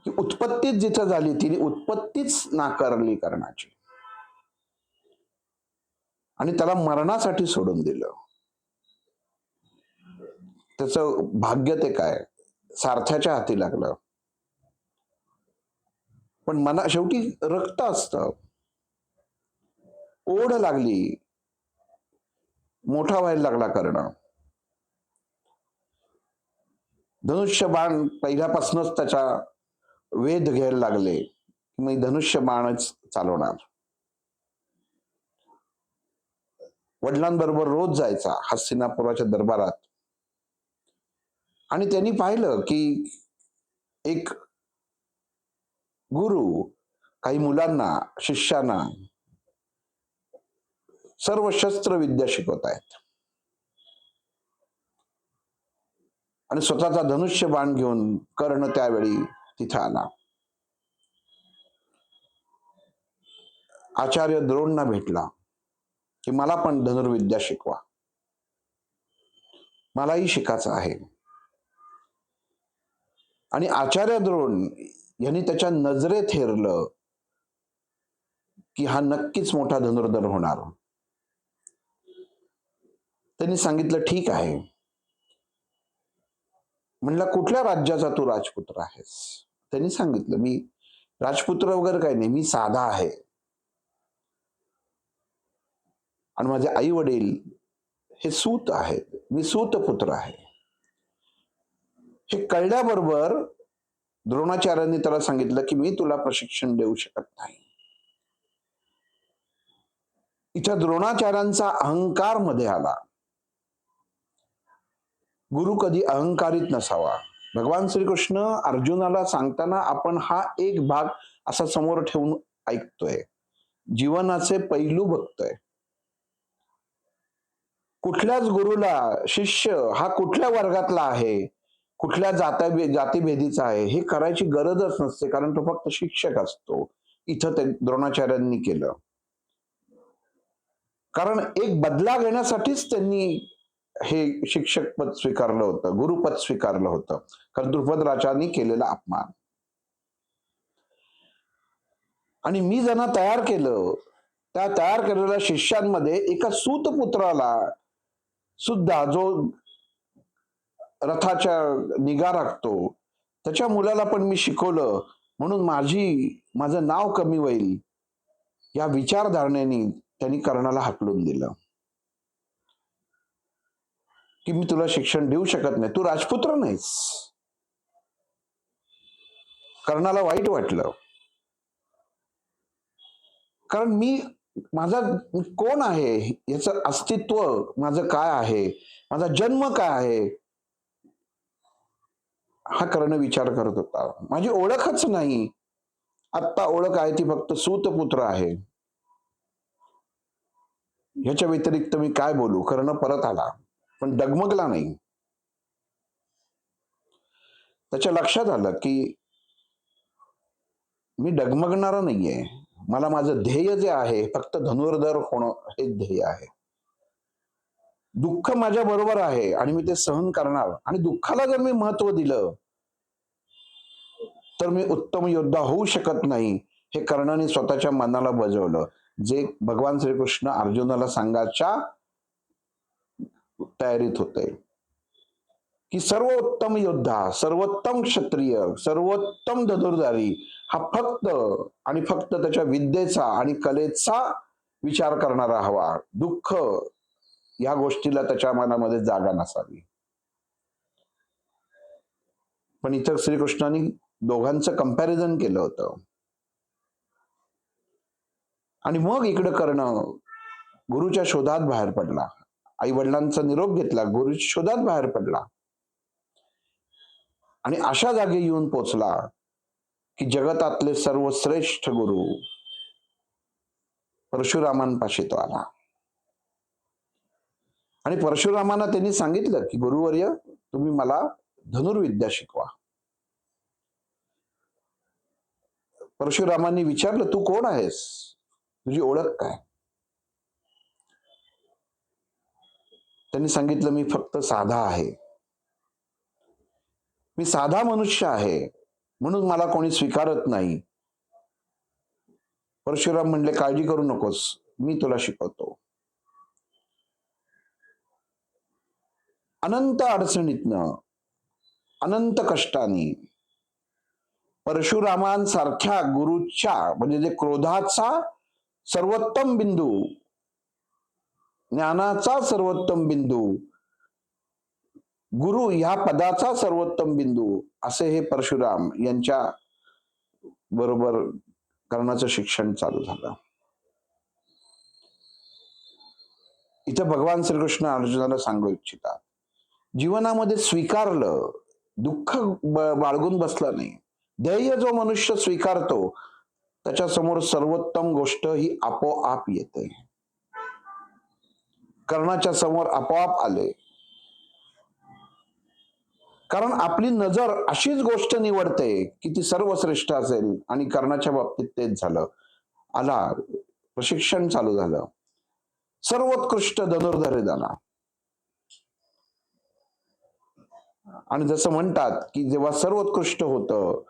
की उत्पत्तीच जिथं झाली तिने उत्पत्तीच नाकारली कर्णाची आणि त्याला मरणासाठी सोडून दिलं. त्याचं भाग्य ते काय सारथ्याच्या हाती लागलं. पण मना शेवटी रक्त असतं. ओढ लागली, मोठा व्हायला लागला कर्ण. धनुष्य बाण पहिल्यापासूनच त्याच्या वेध घ्यायला लागले. मी धनुष्य बाणच चालवणार. वडिलांबरोबर रोज जायचा हस्तिनापुराच्या दरबारात. आणि त्यांनी पाहिलं की एक गुरु काही मुलांना, शिष्यांना सर्व शस्त्र विद्या शिकवत आहेत. आणि स्वतःचा धनुष्य बाण घेऊन कर्ण त्यावेळी तिथे आला. आचार्य द्रोणना भेटला की मला पण धनुर्विद्या शिकवा, मलाही शिकायचं आहे. आणि आचार्य द्रोण यांनी त्याच्या नजरेत हेरलं की हा नक्कीच मोठा धनुर्धर होणार. त्यांनी सांगितलं ठीक आहे. म्हणलं कुठल्या राज्याचा तू राजपुत्र आहेस? त्यांनी सांगितलं मी राजपुत्र वगैरे काही नाही, मी साधा आहे. आणि माझे आई वडील हे सूत आहेत, मी सूत पुत्र आहे. हे कळल्याबरोबर द्रोणाचार्यांनी त्याला सांगितलं की मी तुला प्रशिक्षण देऊ शकत नाही. इथं द्रोणाचार्यांचा अहंकार मध्ये आला. गुरु कधी अहंकारित नसावा. भगवान श्रीकृष्ण अर्जुनाला सांगताना आपण हा एक भाग असा समोर ठेवून ऐकतोय. जीवनाचे पैलू बघतोय. कुठल्याच गुरुला शिष्य हा कुठल्या वर्गातला आहे, कुठल्या जातीभेदीचा आहे हे करायची गरजच नसते, कारण तो फक्त शिक्षक असतो. इथं ते द्रोणाचार्यांनी केलं. कारण एक बदला घेण्यासाठीच त्यांनी हे शिक्षक पद स्वीकारलं होतं, गुरुपद स्वीकारलं होतं. कारण द्रुपद राजांनी केलेला अपमान. आणि मी ज्यांना तयार केलं त्या तयार केलेल्या शिष्यांमध्ये एका सूतपुत्राला सुद्धा, जो रथाच्या निगा राखतो, त्याच्या मुलाला पण मी शिकवलं, म्हणून माझं नाव कमी होईल या विचारधारणेने त्यांनी कर्णाला हाकलून दिलं की मी तुला शिक्षण देऊ शकत नाही, तू राजपुत्र नाहीस. कर्णाला वाईट वाटलं, कारण माझा कोण आहे, याचं अस्तित्व माझं काय आहे, माझा जन्म काय आहे, हा कर्ण विचार करत होता. माझी ओळखच नाही. आत्ता ओळख आहे ती फक्त सूतपुत्र आहे. ह्याच्या व्यतिरिक्त मी काय बोलू? कर्ण परत आला, पण डगमगला नाही. त्याच्या लक्षात आलं की मी डगमगणारा नाहीये. मला माझं ध्येय जे आहे फक्त धनुर्धर होणं हे ध्येय आहे. दुःख माझ्या बरोबर आहे आणि मी ते सहन करणार, आणि दुःखाला जर मी महत्व दिलं तर मी उत्तम योद्धा होऊ शकत नाही, हे कर्णाने स्वतःच्या मनाला बजावलं. जे भगवान श्रीकृष्ण अर्जुनाला सांगायच्या तयारीत होते की सर्वोत्तम योद्धा, सर्वोत्तम क्षत्रिय, सर्वोत्तम धनुर्धारी हा फक्त आणि फक्त त्याच्या विद्येचा आणि कलेचा विचार करणारा हवा. दुःख या गोष्टीला त्याच्या मनामध्ये जागा नसावी. पण इथं श्रीकृष्णाने दोघांचं कंपॅरिझन केलं होतं. आणि मग इकडं कर्ण गुरुच्या शोधात बाहेर पडला. आई वडिलांचा निरोप घेतला, गुरुच्या शोधात बाहेर पडला आणि अशा जागी येऊन पोचला की जगतातले सर्वश्रेष्ठ गुरु परशुरामांपाशी तो आला. आणि परशुरामांना त्यांनी सांगितलं की गुरुवर्य, तुम्ही मला धनुर्विद्या शिकवा. परशुरामांनी विचारलं, तू कोण आहेस? तुझी ओळख काय? त्यांनी सांगितलं, मी फक्त साधा आहे. मी साधा मनुष्य आहे, म्हणून मला कोणी स्वीकारत नाही. परशुराम म्हणले, काळजी करू नकोस, मी तुला शिकवतो. अनंत अडचणीतनं, अनंत कष्टाने परशुरामांसारख्या गुरुच्या म्हणजे जे क्रोधाचा सर्वोत्तम बिंदू, ज्ञानाचा सर्वोत्तम बिंदू, गुरु ह्या पदाचा सर्वोत्तम बिंदू, असे हे परशुराम यांच्या बरोबर कर्णाचं शिक्षण चालू झालं. इथं भगवान श्रीकृष्ण अर्जुनाला सांगू इच्छितात, जीवनामध्ये स्वीकारलं, दुःख बाळगून बसलं नाही. ध्येय जो मनुष्य स्वीकारतो त्याच्या समोर सर्वोत्तम गोष्ट ही आपोआप येते. कर्णाच्या समोर आपोआप आले, कारण आपली नजर अशीच गोष्ट निवडते की ती सर्वश्रेष्ठ असेल, आणि कर्णाच्या बाबतीत तेच झालं. आला, प्रशिक्षण चालू झालं, सर्वोत्कृष्ट धनुर्धर झाला. आणि जसं म्हणतात की जेव्हा सर्वोत्कृष्ट होतं,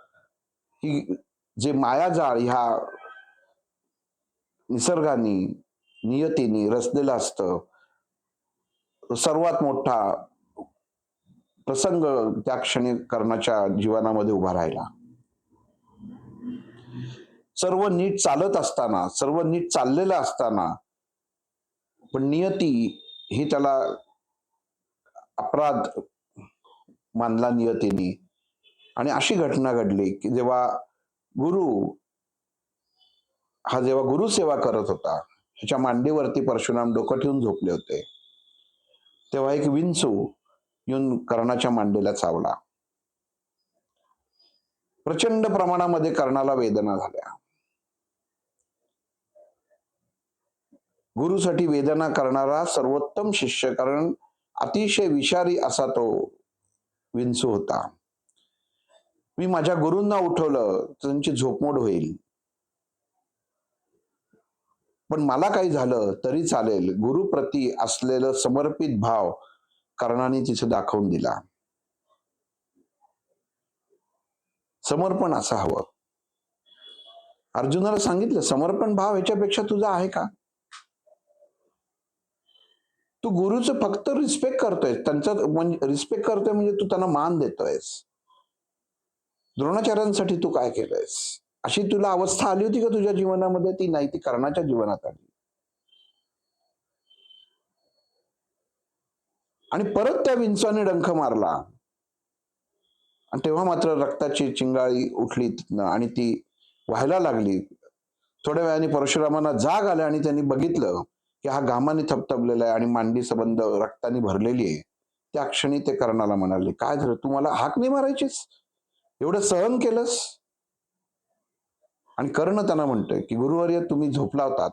ही जे मायाजाळ ह्या निसर्गाने नियतीने रचलेलं असतं, सर्वात मोठा प्रसंग त्या क्षणी कर्णाच्या जीवनामध्ये उभा राहिला. सर्व नीट चालत असताना, सर्व नीट चाललेलं असताना, पण नियती ही त्याला अपराध मानला नियतीने. आणि अशी घटना घडली की जेव्हा गुरु सेवा करत होता, ह्याच्या मांडीवरती परशुराम डोकं ठेवून झोपले होते, तेव्हा एक विंचू येऊन कर्णाच्या मांडीला चावला. प्रचंड प्रमाणामध्ये कर्णाला वेदना झाल्या. गुरुसाठी वेदना करणारा सर्वोत्तम शिष्य, कारण अतिशय विषारी असा तो विंचू होता. मी माझ्या गुरूंना उठवलं तर त्यांची झोपमोड होईल, पण मला काही झालं तरी चालेल, गुरुप्रती असलेलं समर्पित भाव कर्णाने तिथे दाखवून दिला. समर्पण असं हवं. अर्जुनाला सांगितलं, समर्पण भाव ह्याच्यापेक्षा तुझा आहे का? तू गुरुचं फक्त रिस्पेक्ट करतोय, त्यांचा म्हणजे रिस्पेक्ट करतोय म्हणजे तू त्यांना मान देतोयस. द्रोणाचार्यांसाठी तू काय केलंयस? अशी तुला अवस्था आली होती का तुझ्या जीवनामध्ये? ती नाही, ती कर्णाच्या जीवनात आली. आणि परत त्या विंचवाने डंख मारला, आणि तेव्हा मात्र रक्ताची चिंगाळी उठली तिथनं आणि ती व्हायला लागली. थोड्या वेळाने परशुरामांना जाग आली आणि त्यांनी बघितलं की हा घामाने थपथपलेला आहे आणि मांडी सबंध रक्ताने भरलेली आहे. त्या क्षणी ते कर्णाला म्हणाले, काय झालं, तू मला हाक नाही मारायचीस, एवढं सहन केलंस? आणि कर्ण त्यांना म्हणतोय की गुरुवर्य तुम्ही झोपला होतात,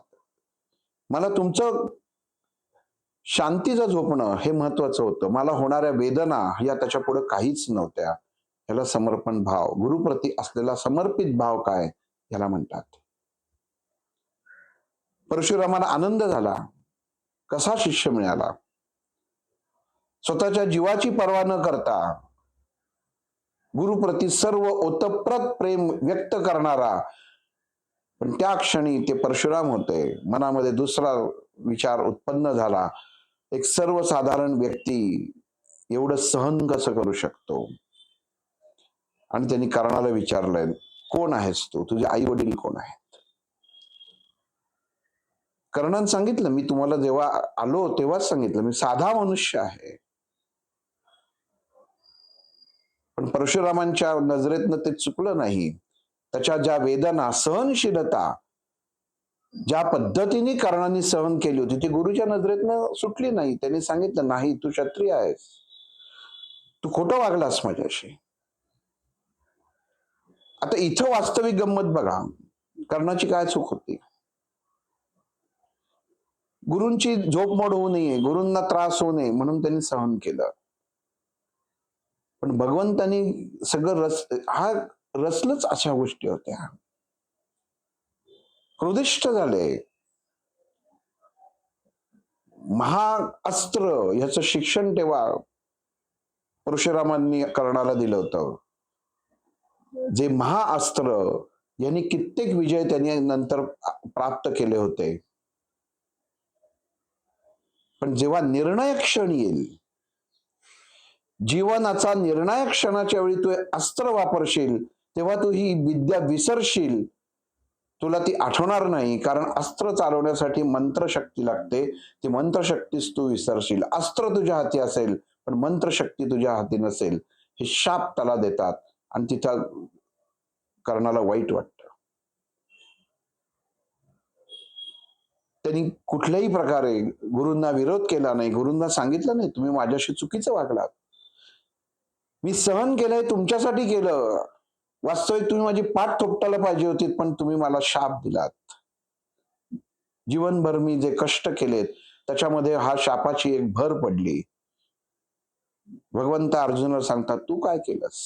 मला तुमचं शांतीचं झोपणं हे महत्वाचं होतं, मला होणाऱ्या वेदना या त्याच्या पुढे काहीच नव्हत्या. याला समर्पण भाव, गुरुप्रती असलेला समर्पित भाव काय याला म्हणतात. परशुरामाला आनंद झाला, कसा शिष्य मिळाला, स्वतःच्या जीवाची पर्वा न करता गुरुप्रती सर्व ओतप्रोत प्रेम व्यक्त करणारा. पण त्या क्षणी ते परशुराम होते, मनामध्ये दुसरा विचार उत्पन्न झाला, एक सर्वसाधारण व्यक्ती एवढं सहन कसं करू शकतो? आणि त्यांनी कर्णाला विचारलंय, कोण आहेस तू, तुझे आई वडील कोण आहेत? कर्णाने सांगितलं, मी तुम्हाला जेव्हा आलो तेव्हाच सांगितलं, मी साधा मनुष्य आहे. पण परशुरामांच्या नजरेतनं ते चुकलं नाही. त्याच्या ज्या वेदना, सहनशीलता ज्या पद्धतीने कर्णाने सहन केली होती ती गुरुच्या नजरेतनं सुटली नाही. त्यांनी सांगितलं, नाही तू क्षत्रिय आहेस, तू खोटं वागलास माझ्याशी. आता इथं वास्तविक गंमत बघा, कर्णाची काय चूक होती? गुरूंची झोपमोड होऊ नये, गुरूंना त्रास होऊ नये म्हणून त्यांनी सहन केलं. पण भगवंतानी सगळं रचलंच अशा गोष्टी होत्या. क्रोधिष्ठ झाले. महाअस्त्र ह्याचं शिक्षण तेव्हा परशुरामांनी कर्णाला दिलं होतं. जे महाअस्त्र यांनी कित्येक विजय त्यांनी नंतर प्राप्त केले होते. पण जेव्हा निर्णायक क्षण येईल, जीवनाचा निर्णायक क्षणाच्या वेळी तू अस्त्र वापरशील, तेव्हा तू ही विद्या विसरशील, तुला ती आठवणार नाही. कारण अस्त्र चालवण्यासाठी मंत्रशक्ती लागते, ती मंत्रशक्तीच तू विसरशील. अस्त्र तुझ्या हाती असेल पण मंत्रशक्ती तुझ्या हाती नसेल, हे शाप त्याला देतात. आणि तिथं कर्णाला वाईट वाटतं. त्यांनी कुठल्याही प्रकारे गुरूंना विरोध केला नाही, गुरूंना सांगितलं नाही तुम्ही माझ्याशी चुकीचं वागलात, मी सहन केलंय तुमच्यासाठी केलं, वास्तविक तुम्ही माझी पाठ थोपटायला पाहिजे होती, पण तुम्ही मला शाप दिलात. जीवनभर मी जे कष्ट केलेत त्याच्यामध्ये हा शापाची एक भर पडली. भगवंत अर्जुनाला सांगतात, तू काय केलंस?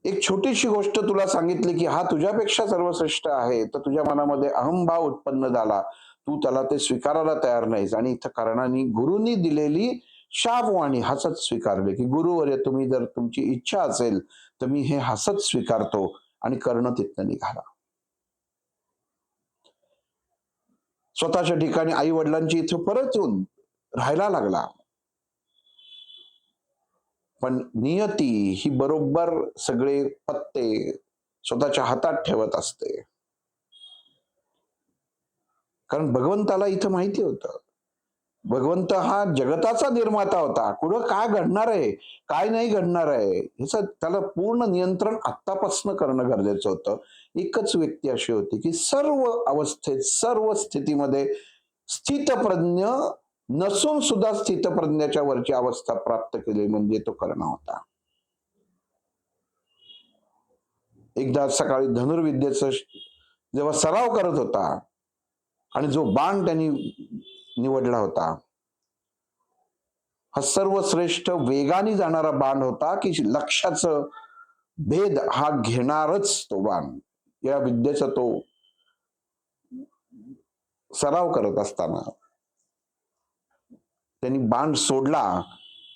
एक छोटीशी गोष्ट तुला सांगितली की हा तुझ्यापेक्षा सर्वश्रेष्ठ आहे, तर तुझ्या मनामध्ये अहंभाव उत्पन्न झाला, तू त्याला ते स्वीकारायला तयार नाहीस. आणि इथं कर्णाने गुरुंनी दिलेली शापवाणी हसत स्वीकारले की गुरुवर्य तुम्ही जर तुमची इच्छा असेल तर मी हे हसत स्वीकारतो. आणि कर्ण तिथनं निघाला. स्वतःच्या ठिकाणी आई वडिलांची इथं परत येऊन राहायला लागला. पण नियती ही बरोबर सगळे पत्ते स्वतःच्या हातात ठेवत असते. कारण भगवंताला इथं माहिती होतं, भगवंत हा जगताचा निर्माता होता. कुठं काय घडणार आहे, काय नाही घडणार आहे, ह्याचं त्याला पूर्ण नियंत्रण आत्तापासून करणं गरजेचं होतं. एकच व्यक्ती अशी होती की सर्व अवस्थेत, सर्व स्थितीमध्ये स्थितप्रज्ञ नसून सुद्धा स्थितप्रज्ञाच्या वरची अवस्था प्राप्त केली, म्हणजे तो कर्ण होता. एकदा सकाळी धनुर्विद्येचा जेव्हा सराव करत होता आणि जो बाण त्यांनी निवडला होता, हा सर्वश्रेष्ठ वेगाने जाणारा बाण होता की लक्ष्याचं भेद हा घेणारच तो बाण. या विद्येचा तो सराव करत असताना त्यांनी बाण सोडला,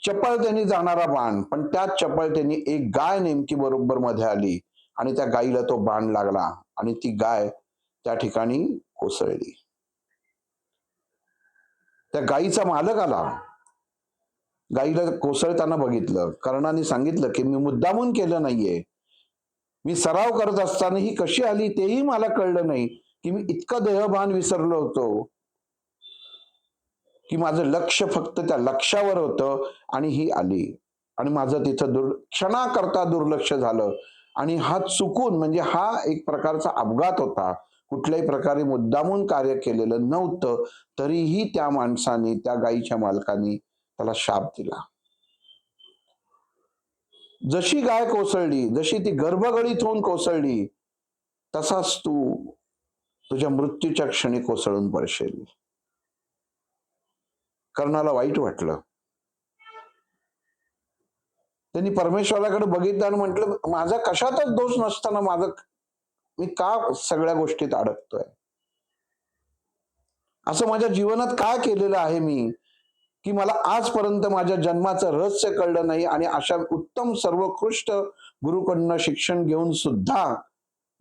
चपळ त्यांनी जाणारा बाण, पण त्याच चपळ त्यांनी एक गाय नेमकी बरोबर मध्ये आली आणि त्या गायीला तो बाण लागला आणि ती गाय त्या ठिकाणी कोसळली. त्या गायीचा मालक आला, गायीला कोसळताना बघितलं. कर्णाने सांगितलं की मी मुद्दामून केलं नाहीये, मी सराव करत असताना ही कशी आली तेही मला कळलं नाही, की मी इतका देहभान विसरलो होतो की माझं लक्ष फक्त त्या लक्ष्यावर होतं आणि ही आली आणि माझं तिथं क्षणाकरता दुर्लक्ष झालं. आणि हा चुकून, म्हणजे हा एक प्रकारचा अपघात होता, कुठल्याही प्रकारे मुद्दामून कार्य केलेलं नव्हतं, तरीही त्या माणसाने, त्या गायीच्या मालकाने त्याला शाप दिला. जशी गाय कोसळली, जशी ती गर्भगळीत होऊन कोसळली, तसाच तू तुझ्या मृत्यूच्या क्षणी कोसळून पडशील. कर्णाला वाईट वाटलं. त्यांनी परमेश्वराकडे बघितलं आणि म्हटलं, माझा कशातच दोष नसताना मी का सगळ्या गोष्टीत अडकतोय? असं माझ्या जीवनात काय केलेलं आहे मी, की मला आजपर्यंत माझ्या जन्माचं रहस्य कळलं नाही आणि अशा उत्तम सर्वोत्कृष्ट गुरुकडनं शिक्षण घेऊन सुद्धा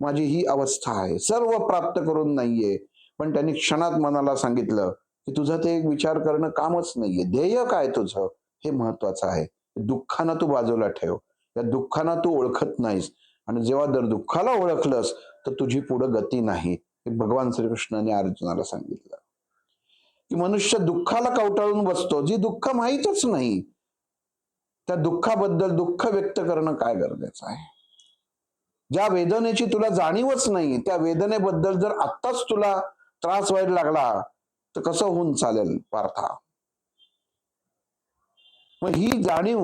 माझी ही अवस्था आहे. सर्व प्राप्त करून नाहीये. पण त्यांनी क्षणात मनाला सांगितलं, की तुझं ते एक विचार करणं कामच नाहीये. ध्येय काय तुझं हे महत्वाचं आहे. दुःखानं तू बाजूला ठेव. त्या दुःखांना तू ओळखत नाहीस आणि जेव्हा जर दुःखाला ओळखलंस तर तुझी पुढे गती नाही. हे भगवान श्रीकृष्णाने अर्जुनाला सांगितलं. की मनुष्य दुःखाला कवटाळून बसतो. जी दुःख माहीतच नाही, त्या दुःखाबद्दल दुःख व्यक्त करणं काय गरजेचं आहे? ज्या वेदनेची तुला जाणीवच नाही, त्या वेदनेबद्दल जर आत्ताच तुला त्रास व्हायला लागला तर कसं होऊन चालेल पार्था? मग ही जाणीव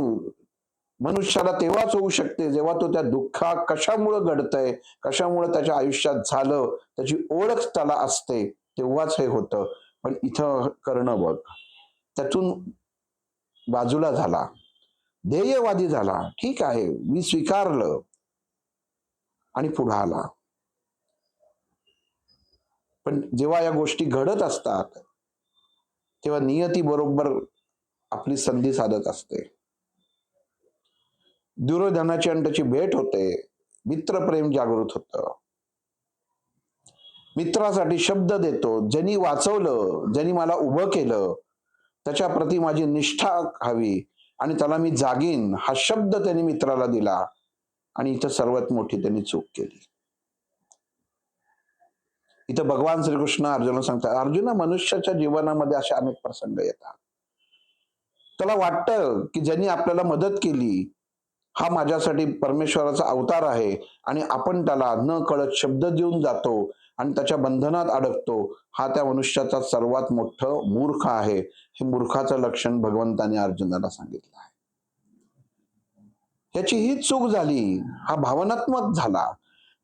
मनुष्याला तेव्हाच होऊ शकते जेव्हा तो त्या दुःखा कशामुळे घडतंय, कशामुळे त्याच्या आयुष्यात झालं, त्याची ओळख त्याला असते, तेव्हाच हे होतं. पण इथं करणं बघ, त्यातून बाजूला झाला, ध्येयवादी झाला. ठीक आहे, मी स्वीकारलं आणि पुढे आला. पण जेव्हा या गोष्टी घडत असतात तेव्हा नियती बरोबर आपली संधी साधत असते. दुर्योधनाची आणि त्याची भेट होते. मित्रप्रेम जागृत होतं. मित्रासाठी शब्द देतो. ज्यांनी वाचवलं, ज्यांनी मला उभं केलं, त्याच्या प्रती माझी निष्ठा हवी आणि त्याला मी जागीन हा शब्द त्यांनी मित्राला दिला आणि इथं सर्वात मोठी त्यांनी चूक केली. इथं भगवान श्रीकृष्ण अर्जुनाला सांगतात, अर्जुना, मनुष्याच्या जीवनामध्ये असे अनेक प्रसंग येतात. त्याला वाटतं की ज्यांनी आपल्याला मदत केली हा माझ्यासाठी परमेश्वराचा अवतार आहे आणि आपण त्याला न कळत शब्द देऊन जातो आणि त्याच्या बंधनात अडकतो. हा त्या मनुष्याचा सर्वात मोठं मूर्ख आहे. हे मूर्खाचं लक्षण भगवंताने अर्जुनाला सांगितलं आहे. त्याची ही चूक झाली. हा भावनात्मक झाला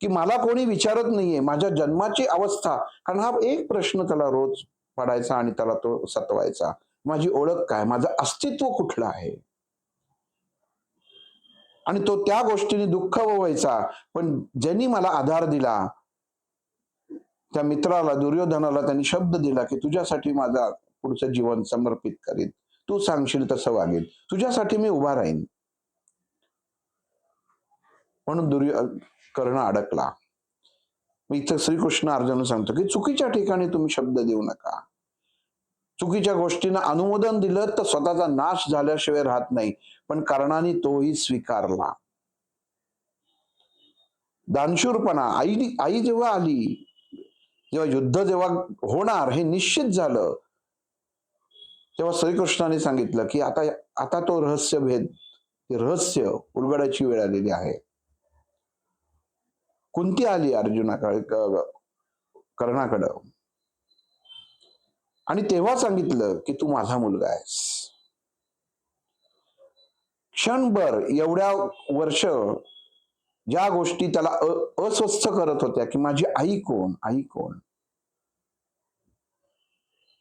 की मला कोणी विचारत नाहीये माझ्या जन्माची अवस्था. कारण हा एक प्रश्न त्याला रोज पडायचा आणि त्याला तो सतवायचा. माझी ओळख काय? माझं अस्तित्व कुठलं आहे? आणि तो त्या गोष्टीने दुःख व्हायचा. पण ज्यांनी मला आधार दिला, त्या मित्राला, दुर्योधनाला त्यांनी शब्द दिला की तुझ्यासाठी माझा पुढचं जीवन समर्पित करीन, तू सांगशील तसं वागेन, तुझ्यासाठी मी उभा राहीन. म्हणून कर्ण अडकला. मी इथं श्रीकृष्ण अर्जुन सांगतो की चुकीच्या ठिकाणी तुम्ही शब्द देऊ नका. चुकीच्या गोष्टींना अनुमोदन दिलं तर स्वतःचा नाश झाल्याशिवाय राहत नाही. पण कर्णाने तोही स्वीकारला. दानशूरपणा, आई जेव्हा आली, जेव्हा युद्ध जेव्हा होणार हे निश्चित झालं, तेव्हा श्रीकृष्णाने सांगितलं की आता आता तो रहस्य उलगडायची वेळ आलेली आहे. कुंती आली कर्णाकडं आणि तेव्हा सांगितलं की तू माझा मुलगा आहेस. क्षणभर एवढ्या वर्ष ज्या गोष्टी त्याला अस्वस्थ करत होत्या की माझी आई कोण, आई कोण,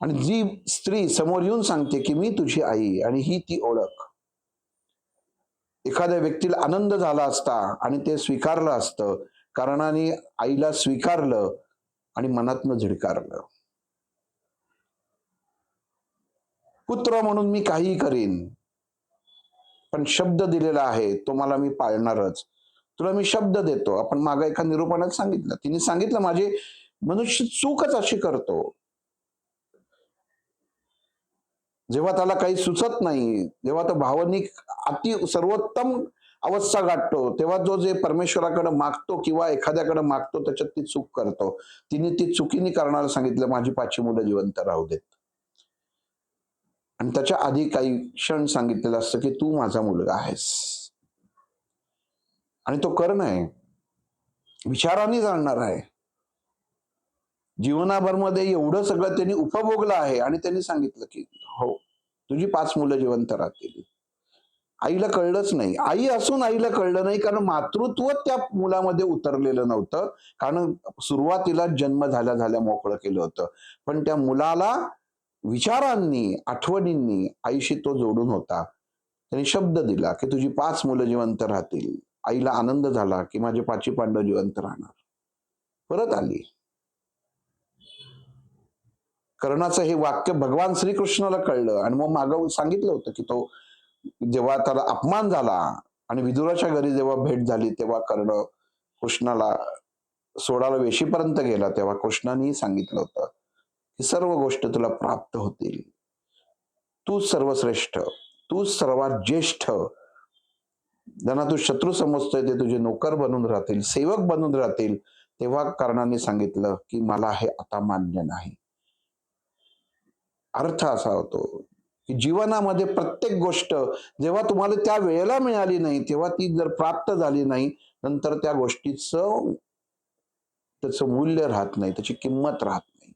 आणि जी स्त्री समोर येऊन सांगते की मी तुझी आई आणि ही ती ओळख, एखाद्या व्यक्तीला आनंद झाला असता आणि ते स्वीकारलं असतं. कर्णाने आईला स्वीकारलं आणि मनातनं झिडकारलं. पुत्र म्हणून मी काही करीन, पण शब्द दिलेला आहे तो मला मी पाळणारच. तुला मी शब्द देतो. आपण मागे एका निरूपणात सांगितलं, तिने सांगितलं माझे मनुष्य चूकच अशी करतो. जेव्हा त्याला काही सुचत नाही, जेव्हा तो भावनिक सर्वोत्तम अवस्था गाठतो, तेव्हा जो जे परमेश्वराकडे मागतो किंवा एखाद्याकडे मागतो त्याच्यात ती चूक करतो. तिने ती चुकीने करणारा सांगितलं माझी 5 मुलं जिवंत राहू देत. आणि त्याच्या आधी काही क्षण सांगितलेलं असतं की तू माझा मुलगा आहेस. आणि तो कर्ण आहे, विचाराने जाणणार आहे. जीवनाभरमध्ये एवढं सगळं त्यांनी उपभोगलं आहे आणि त्यांनी सांगितलं की हो, तुझी 5 मुलं जिवंत राहतील. आईला कळलंच नाही. आई असून आईला कळलं नाही कारण मातृत्व त्या मुलामध्ये उतरलेलं नव्हतं. कारण सुरुवातीला जन्म झाल्या मोकळं केलं होतं. पण त्या मुलाला विचारांनी, आठवणींनी आईशी तो जोडून होता. त्यांनी शब्द दिला, की तुझी 5 मुलं जिवंत राहतील. आईला आनंद झाला, की माझे 5ही पांडव जिवंत राहणार. परत आली. कर्णाचं हे वाक्य भगवान श्रीकृष्णाला कळलं आणि मग मागं सांगितलं होतं, की तो जेव्हा त्याला अपमान झाला आणि विदुराच्या घरी जेव्हा भेट झाली, तेव्हा कर्ण कृष्णाला सोडायला वेशीपर्यंत गेला, तेव्हा कृष्णानेही सांगितलं होतं, की सर्व गोष्ट तुला प्राप्त होतील. तूच सर्वश्रेष्ठ, तूच सर्वात ज्येष्ठ. ज्यांना तू शत्रू समजतोय ते तुझे नोकर बनून राहतील, सेवक बनून राहतील. तेव्हा कर्णाने सांगितलं, की मला हे आता मान्य नाही. अर्थ असा होतो, की जीवनामध्ये प्रत्येक गोष्ट जेव्हा तुम्हाला त्या वेळेला मिळाली नाही, तेव्हा ती जर प्राप्त झाली नाही, नंतर त्या गोष्टीचं त्याचं मूल्य राहत नाही, त्याची किंमत राहत नाही.